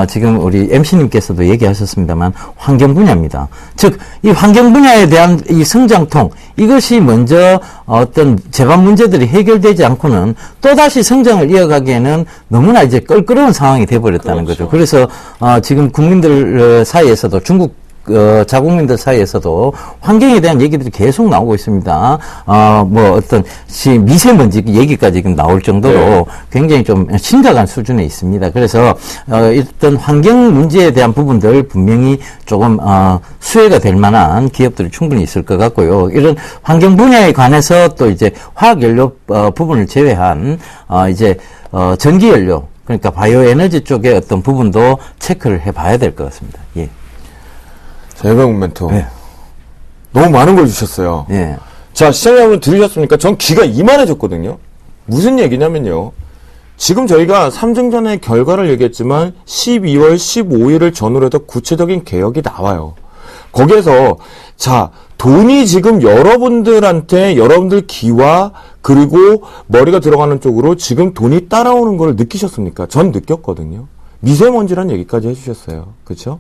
지금 우리 MC님께서도 얘기하셨습니다만 환경 분야입니다. 즉 이 환경 분야에 대한 이 성장통 이것이 먼저 어떤 재반 문제들이 해결되지 않고는 또다시 성장을 이어가기에는 너무나 이제 껄끄러운 상황이 돼버렸다는 그렇죠. 거죠. 그래서 지금 국민들 사이에서도 중국 자국민들 사이에서도 환경에 대한 얘기들이 계속 나오고 있습니다. 뭐 어떤 미세먼지 얘기까지 지금 나올 정도로 네. 굉장히 좀 심각한 수준에 있습니다. 그래서 일단 환경 문제에 대한 부분들 분명히 조금 수혜가 될 만한 기업들이 충분히 있을 것 같고요. 이런 환경 분야에 관해서 또 이제 화학연료 부분을 제외한 이제 전기연료 그러니까 바이오 에너지 쪽의 어떤 부분도 체크를 해봐야 될 것 같습니다. 예. 예병구 멘토. 네. 너무 많은 걸 주셨어요. 예. 자, 시청자 여러분 들으셨습니까? 전 귀가 이만해졌거든요. 무슨 얘기냐면요. 지금 저희가 삼중전의 결과를 얘기했지만 12월 15일을 전후로 해서 구체적인 개혁이 나와요. 거기에서 자, 돈이 지금 여러분들한테 여러분들 귀와 그리고 머리가 들어가는 쪽으로 지금 돈이 따라오는 걸 느끼셨습니까? 전 느꼈거든요. 미세먼지란 얘기까지 해주셨어요. 그렇죠?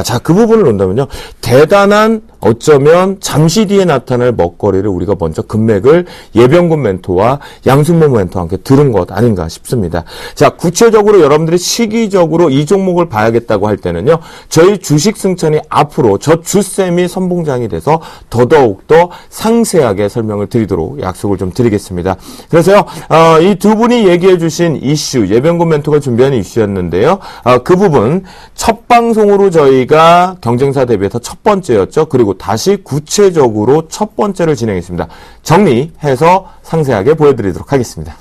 자, 그 부분을 논다면요. 대단한 어쩌면 잠시 뒤에 나타날 먹거리를 우리가 먼저 금맥을 예병군 멘토와 양승모 멘토와 함께 들은 것 아닌가 싶습니다. 자, 구체적으로 여러분들이 시기적으로 이 종목을 봐야겠다고 할 때는요. 저희 주식 승천이 앞으로 저 주쌤이 선봉장이 돼서 더더욱더 상세하게 설명을 드리도록 약속을 좀 드리겠습니다. 그래서요. 이 두 분이 얘기해 주신 이슈, 예병군 멘토가 준비한 이슈였는데요. 그 부분 첫 방송으로 저희가 경쟁사 대비해서 첫 번째였죠. 그리고 다시 구체적으로 첫 번째를 진행했습니다. 정리해서 상세하게 보여드리도록 하겠습니다.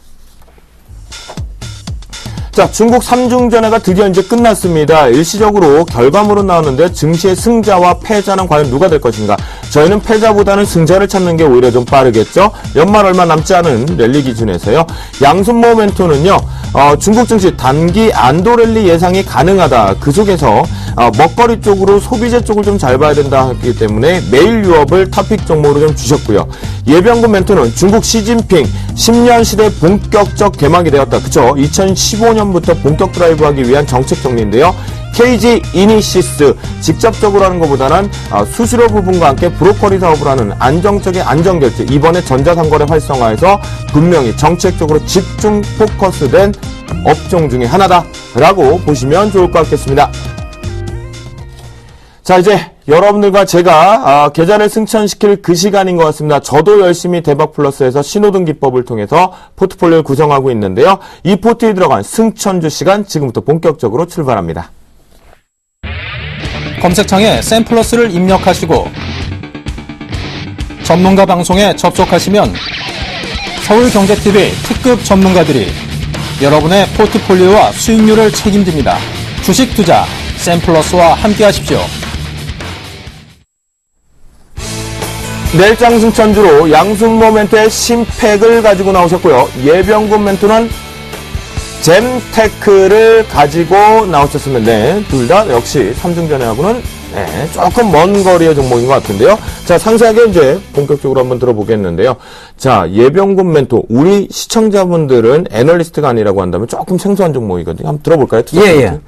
자, 중국 3중전회가 드디어 이제 끝났습니다. 일시적으로 결과물은 나왔는데 증시의 승자와 패자는 과연 누가 될 것인가? 저희는 패자보다는 승자를 찾는 게 오히려 좀 빠르겠죠? 연말 얼마 남지 않은 랠리 기준에서요. 양순모 멘토는요. 중국 증시 단기 안도 랠리 예상이 가능하다. 그 속에서 먹거리 쪽으로 소비재 쪽을 좀 잘 봐야 된다 했기 때문에 매일 유업을 토픽 종목으로 좀 주셨고요. 예병군 멘토는 중국 시진핑 10년 시대 본격적 개막이 되었다. 그쵸? 2015년부터 본격 드라이브하기 위한 정책 정리인데요. KG 이니시스 직접적으로 하는 것보다는 수수료 부분과 함께 브로커리 사업을 하는 안정적인 안정결제 이번에 전자상거래 활성화에서 분명히 정책적으로 집중 포커스된 업종 중에 하나다라고 보시면 좋을 것 같겠습니다. 자, 이제 여러분들과 제가 계좌를 승천시킬 그 시간인 것 같습니다. 저도 열심히 대박플러스에서 신호등 기법을 통해서 포트폴리오를 구성하고 있는데요. 이 포트에 들어간 승천주 시간 지금부터 본격적으로 출발합니다. 검색창에 샘플러스를 입력하시고 전문가 방송에 접속하시면 서울경제TV 특급 전문가들이 여러분의 포트폴리오와 수익률을 책임집니다. 주식 투자 샘플러스와 함께 하십시오. 내일장 승천주로 양순모 멘토의 심팩을 가지고 나오셨고요. 예병군 멘토는 잼테크를 가지고 나오셨으면 둘 다 역시 삼중전회하고는 조금 먼 거리의 종목인 것 같은데요. 자, 상세하게 이제 본격적으로 한번 들어보겠는데요. 자, 예병군 멘토. 우리 시청자분들은 애널리스트가 아니라고 한다면 조금 생소한 종목이거든요. 한번 들어볼까요? 예.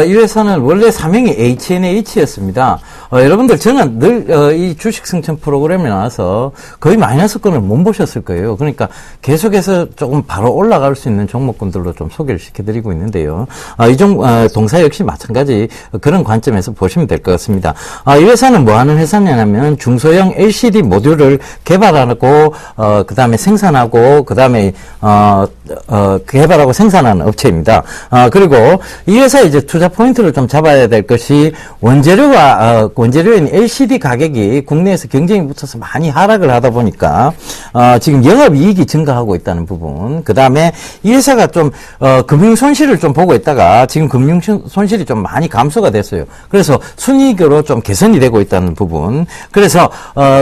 이 회사는 원래 사명이 H&H였습니다. 여러분들 저는 늘 이 주식 승천 프로그램에 나와서 거의 마이너스권을 못 보셨을 거예요. 그러니까 계속해서 조금 바로 올라갈 수 있는 종목군들로 좀 소개를 시켜드리고 있는데요. 동사 역시 마찬가지 그런 관점에서 보시면 될 것 같습니다. 이 회사는 뭐 하는 회사냐면 중소형 LCD 모듈을 개발하고 그 다음에 생산하고 그 다음에 개발하고 생산하는 업체입니다. 그리고 이 회사 이제 투자 포인트를 좀 잡아야 될 것이 원재료인 LCD 가격이 국내에서 경쟁이 붙어서 많이 하락을 하다 보니까 지금 영업이익이 증가하고 있다는 부분. 그 다음에 이 회사가 좀 금융 손실을 좀 보고 있다가 지금 금융 손실이 좀 많이 감소가 됐어요. 그래서 순이익으로 좀 개선이 되고 있다는 부분. 그래서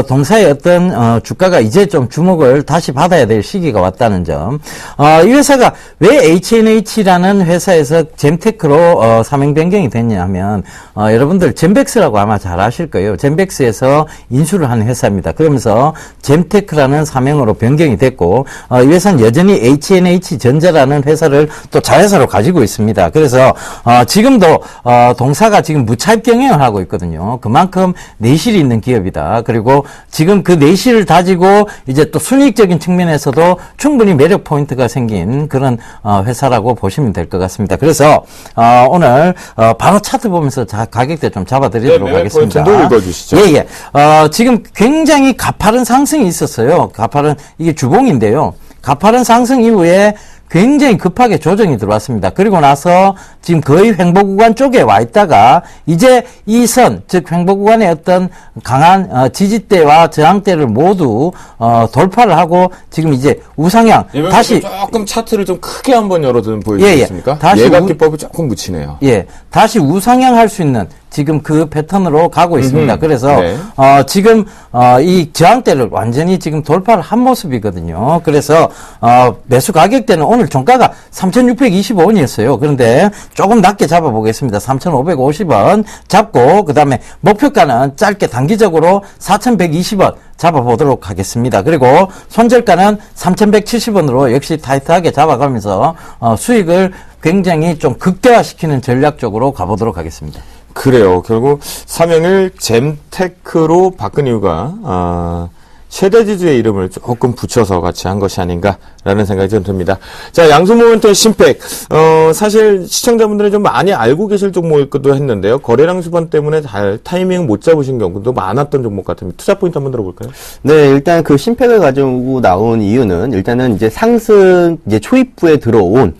동사의 어떤 주가가 이제 좀 주목을 다시 받아야 될 시기가 왔다는 점. 이 회사가 왜 H&H라는 회사에서 잼테크로 사명 변경이 됐냐 하면 여러분들 잼백스라고 아마 잘 아실 거예요. 잼백스에서 인수를 한 회사입니다. 그러면서 잼테크라는 사명으로 변경이 됐고 이 회사는 여전히 H&H전자라는 회사를 또 자회사로 가지고 있습니다. 그래서 지금도 동사가 지금 무차입 경영을 하고 있거든요. 그만큼 내실이 있는 기업이다. 그리고 지금 그 내실을 다지고 이제 또 순이익적인 측면에서도 충분히 매력 포인트가 생긴 그런 회사라고 보시면 될 것 같습니다. 그래서 오늘 바로 차트 보면서 가격대 좀 잡아드리도록 하겠습니다. 포인트도 읽어주시죠. 예. 지금 굉장히 가파른 상승이 있었어요. 이게 주봉인데요. 가파른 상승 이후에 굉장히 급하게 조정이 들어왔습니다. 그리고 나서 지금 거의 횡보 구간 쪽에 와 있다가 이제 이 선, 즉 횡보 구간의 어떤 강한 지지대와 저항대를 모두 돌파를 하고 지금 이제 우상향 다시 조금 차트를 좀 크게 한번 열어두면 보여주시겠습니까? 다시 예각 기법이 조금 묻히네요. 다시 우상향할 수 있는 지금 그 패턴으로 가고 있습니다. 그래서 네. 지금 이 저항대를 완전히 지금 돌파를 한 모습이거든요. 그래서 매수 가격대는 오늘 종가가 3,625원이었어요. 그런데 조금 낮게 잡아보겠습니다. 3,550원 잡고 그다음에 목표가는 짧게 단기적으로 4,120원 잡아보도록 하겠습니다. 그리고 손절가는 3,170원으로 역시 타이트하게 잡아가면서 수익을 굉장히 좀 극대화시키는 전략적으로 가보도록 하겠습니다. 그래요. 결국 삼형을 잼테크로 바꾼 이유가 최대지주의 이름을 조금 붙여서 같이 한 것이 아닌가라는 생각이 좀 듭니다. 자, 양소모멘트의 심팩. 사실 시청자분들이 좀 많이 알고 계실 종목이기도 했는데요. 거래량 수반 때문에 잘 타이밍 못 잡으신 경우도 많았던 종목 같습니다. 투자 포인트 한번 들어볼까요? 네, 일단 그 심팩을 가지고 나온 이유는 일단은 이제 상승 이제 초입부에 들어온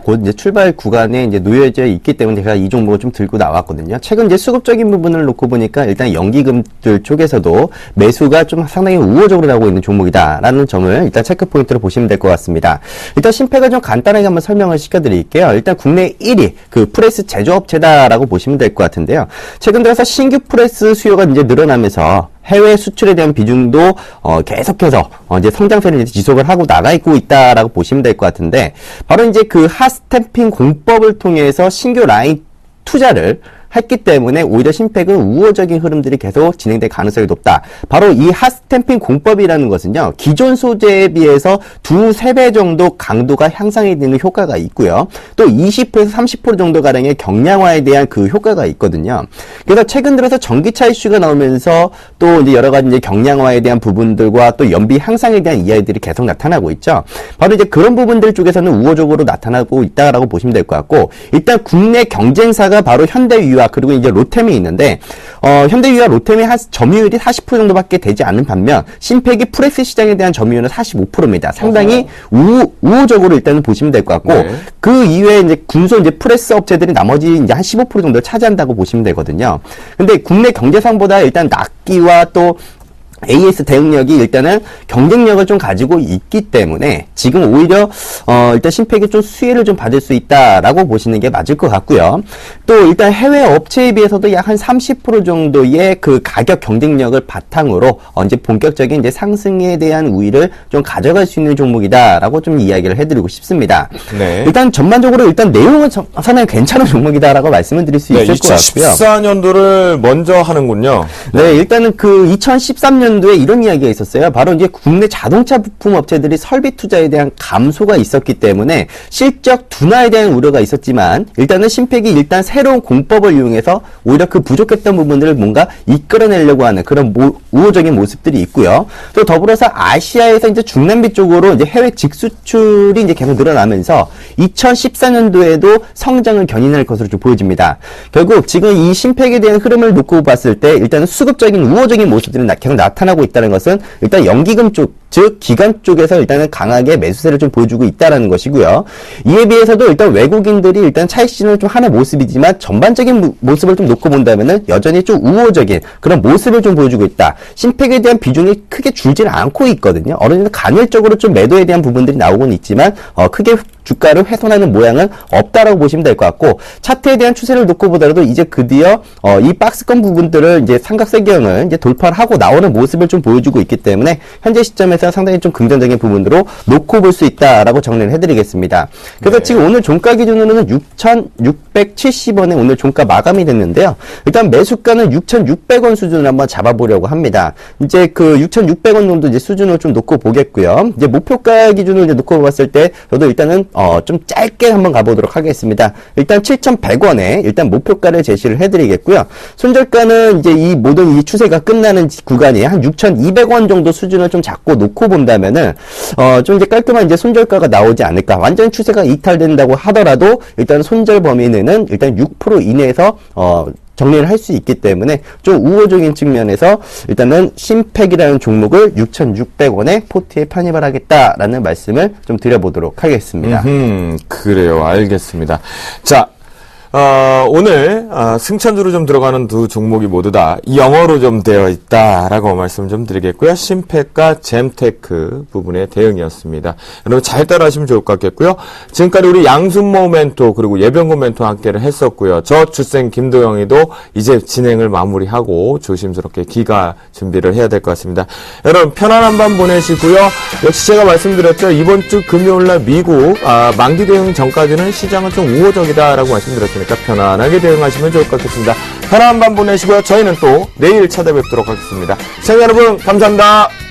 곧 이제 출발 구간에 이제 놓여져 있기 때문에 제가 이 종목을 좀 들고 나왔거든요. 최근 이제 수급적인 부분을 놓고 보니까 일단 연기금들 쪽에서도 매수가 좀 상당히 우호적으로 나오고 있는 종목이다라는 점을 일단 체크 포인트로 보시면 될 것 같습니다. 일단 심팩을 좀 간단하게 한번 설명을 시켜드릴게요. 일단 국내 1위 그 프레스 제조업체다라고 보시면 될 것 같은데요. 최근 들어서 신규 프레스 수요가 이제 늘어나면서 해외 수출에 대한 비중도 계속해서 이제 성장세를 이제 지속을 하고 나가 있고 있다라고 보시면 될 것 같은데, 바로 이제 그 핫스탬핑 공법을 통해서 신규 라인 투자를 했기 때문에 오히려 심팩은 우호적인 흐름들이 계속 진행될 가능성이 높다. 바로 이 핫스탬핑 공법이라는 것은요, 기존 소재에 비해서 2~3배 정도 강도가 향상이 되는 효과가 있고요. 또 20%에서 30% 정도 가량의 경량화에 대한 그 효과가 있거든요. 그래서 최근 들어서 전기차 이슈가 나오면서 또 이제 여러 가지 이제 경량화에 대한 부분들과 또 연비 향상에 대한 이야기들이 계속 나타나고 있죠. 바로 이제 그런 부분들 쪽에서는 우호적으로 나타나고 있다라고 보시면 될 것 같고, 일단 국내 경쟁사가 바로 현대유와 그리고 이제 로템이 있는데, 현대유와 로템의 점유율이 40% 정도밖에 되지 않는 반면 심팩이 프레스 시장에 대한 점유율은 45%입니다. 상당히 우호적으로 일단은 보시면 될 것 같고, 네. 그 이외에 이제 군소 이제 프레스 업체들이 나머지 이제 한 15% 정도 차지한다고 보시면 되거든요. 근데 국내 경제상보다 일단 낫기와 또 AS 대응력이 일단은 경쟁력을 좀 가지고 있기 때문에 지금 오히려 일단 심팩이 좀 수혜를 좀 받을 수 있다라고 보시는 게 맞을 것 같고요. 또 일단 해외 업체에 비해서도 약 한 30% 정도의 그 가격 경쟁력을 바탕으로 이제 본격적인 이제 상승에 대한 우위를 좀 가져갈 수 있는 종목이다라고 좀 이야기를 해드리고 싶습니다. 네. 일단 전반적으로 일단 내용은 상당히 괜찮은 종목이다라고 말씀을 드릴 수 있을 것 같고요. 2014년도를 먼저 하는군요. 네, 일단은 그 2013년도에 이런 이야기가 있었어요. 바로 이제 국내 자동차 부품 업체들이 설비 투자에 대한 감소가 있었기 때문에 실적 둔화에 대한 우려가 있었지만, 일단은 심팩이 일단 새로운 공법을 이용해서 오히려 그 부족했던 부분들을 뭔가 이끌어내려고 하는 그런 우호적인 모습들이 있고요. 또 더불어서 아시아에서 이제 중남미 쪽으로 이제 해외 직수출이 이제 계속 늘어나면서 2014년도에도 성장을 견인할 것으로 좀 보여집니다. 결국 지금 이 심팩에 대한 흐름을 놓고 봤을 때 일단은 수급적인 우호적인 모습들이 계속 나타나고 있다는 것은 일단 연기금 쪽, 즉 기관 쪽에서 일단은 강하게 매수세를 좀 보여주고 있다라는 것이고요. 이에 비해서도 일단 외국인들이 일단 차익 실현을 좀 하는 모습이지만 전반적인 모습을 좀 놓고 본다면은 여전히 좀 우호적인 그런 모습을 좀 보여주고 있다. 심팩에 대한 비중이 크게 줄지는 않고 있거든요. 어느 정도 간헐적으로 좀 매도에 대한 부분들이 나오고는 있지만 크게 주가를 훼손하는 모양은 없다라고 보시면 될 것 같고, 차트에 대한 추세를 놓고 보더라도 이제 드디어 이 박스권 부분들을 이제 삼각세경을 이제 돌파를 하고 나오는 모습을 좀 보여주고 있기 때문에 현재 시점에서 상당히 좀 긍정적인 부분으로 놓고 볼 수 있다라고 정리를 해드리겠습니다. 그래서 네. 지금 오늘 종가 기준으로는 6,670원에 오늘 종가 마감이 됐는데요. 일단 매수가는 6,600원 수준을 한번 잡아보려고 합니다. 이제 그 6,600원 정도 이제 수준을 좀 놓고 보겠고요. 이제 목표가 기준을 이제 놓고 봤을 때 저도 일단은 좀 짧게 한번 가보도록 하겠습니다. 일단 7,100원에 일단 목표가를 제시를 해드리겠고요. 손절가는 이제 이 모든 이 추세가 끝나는 구간이 한 6,200원 정도 수준을 좀 잡고 놓고 본다면은 좀 이제 깔끔한 이제 손절가가 나오지 않을까. 완전 추세가 이탈된다고 하더라도 일단 손절 범위 내는 일단 6% 이내에서 정리를 할 수 있기 때문에 좀 우호적인 측면에서 일단은 심팩이라는 종목을 6,600원에 포트에 편입을 하겠다라는 말씀을 좀 드려보도록 하겠습니다. 그래요. 알겠습니다. 자, 오늘 승천주로 좀 들어가는 두 종목이 모두 다 영어로 좀 되어 있다라고 말씀 좀 드리겠고요. 심팩과 잼테크 부분의 대응이었습니다. 여러분 잘 따라하시면 좋을 것 같겠고요. 지금까지 우리 양순모 멘토 그리고 예병곤 멘토 함께를 했었고요. 저 주생 김도영이도 이제 진행을 마무리하고 조심스럽게 기가 준비를 해야 될 것 같습니다. 여러분 편안한 밤 보내시고요. 역시 제가 말씀드렸죠. 이번 주 금요일날 미국 만기 대응 전까지는 시장은 좀 우호적이다라고 말씀드렸으니까 편안하게 대응하시면 좋을 것 같습니다. 편안한 밤 보내시고요. 저희는 또 내일 찾아뵙도록 하겠습니다. 시청자 여러분 감사합니다.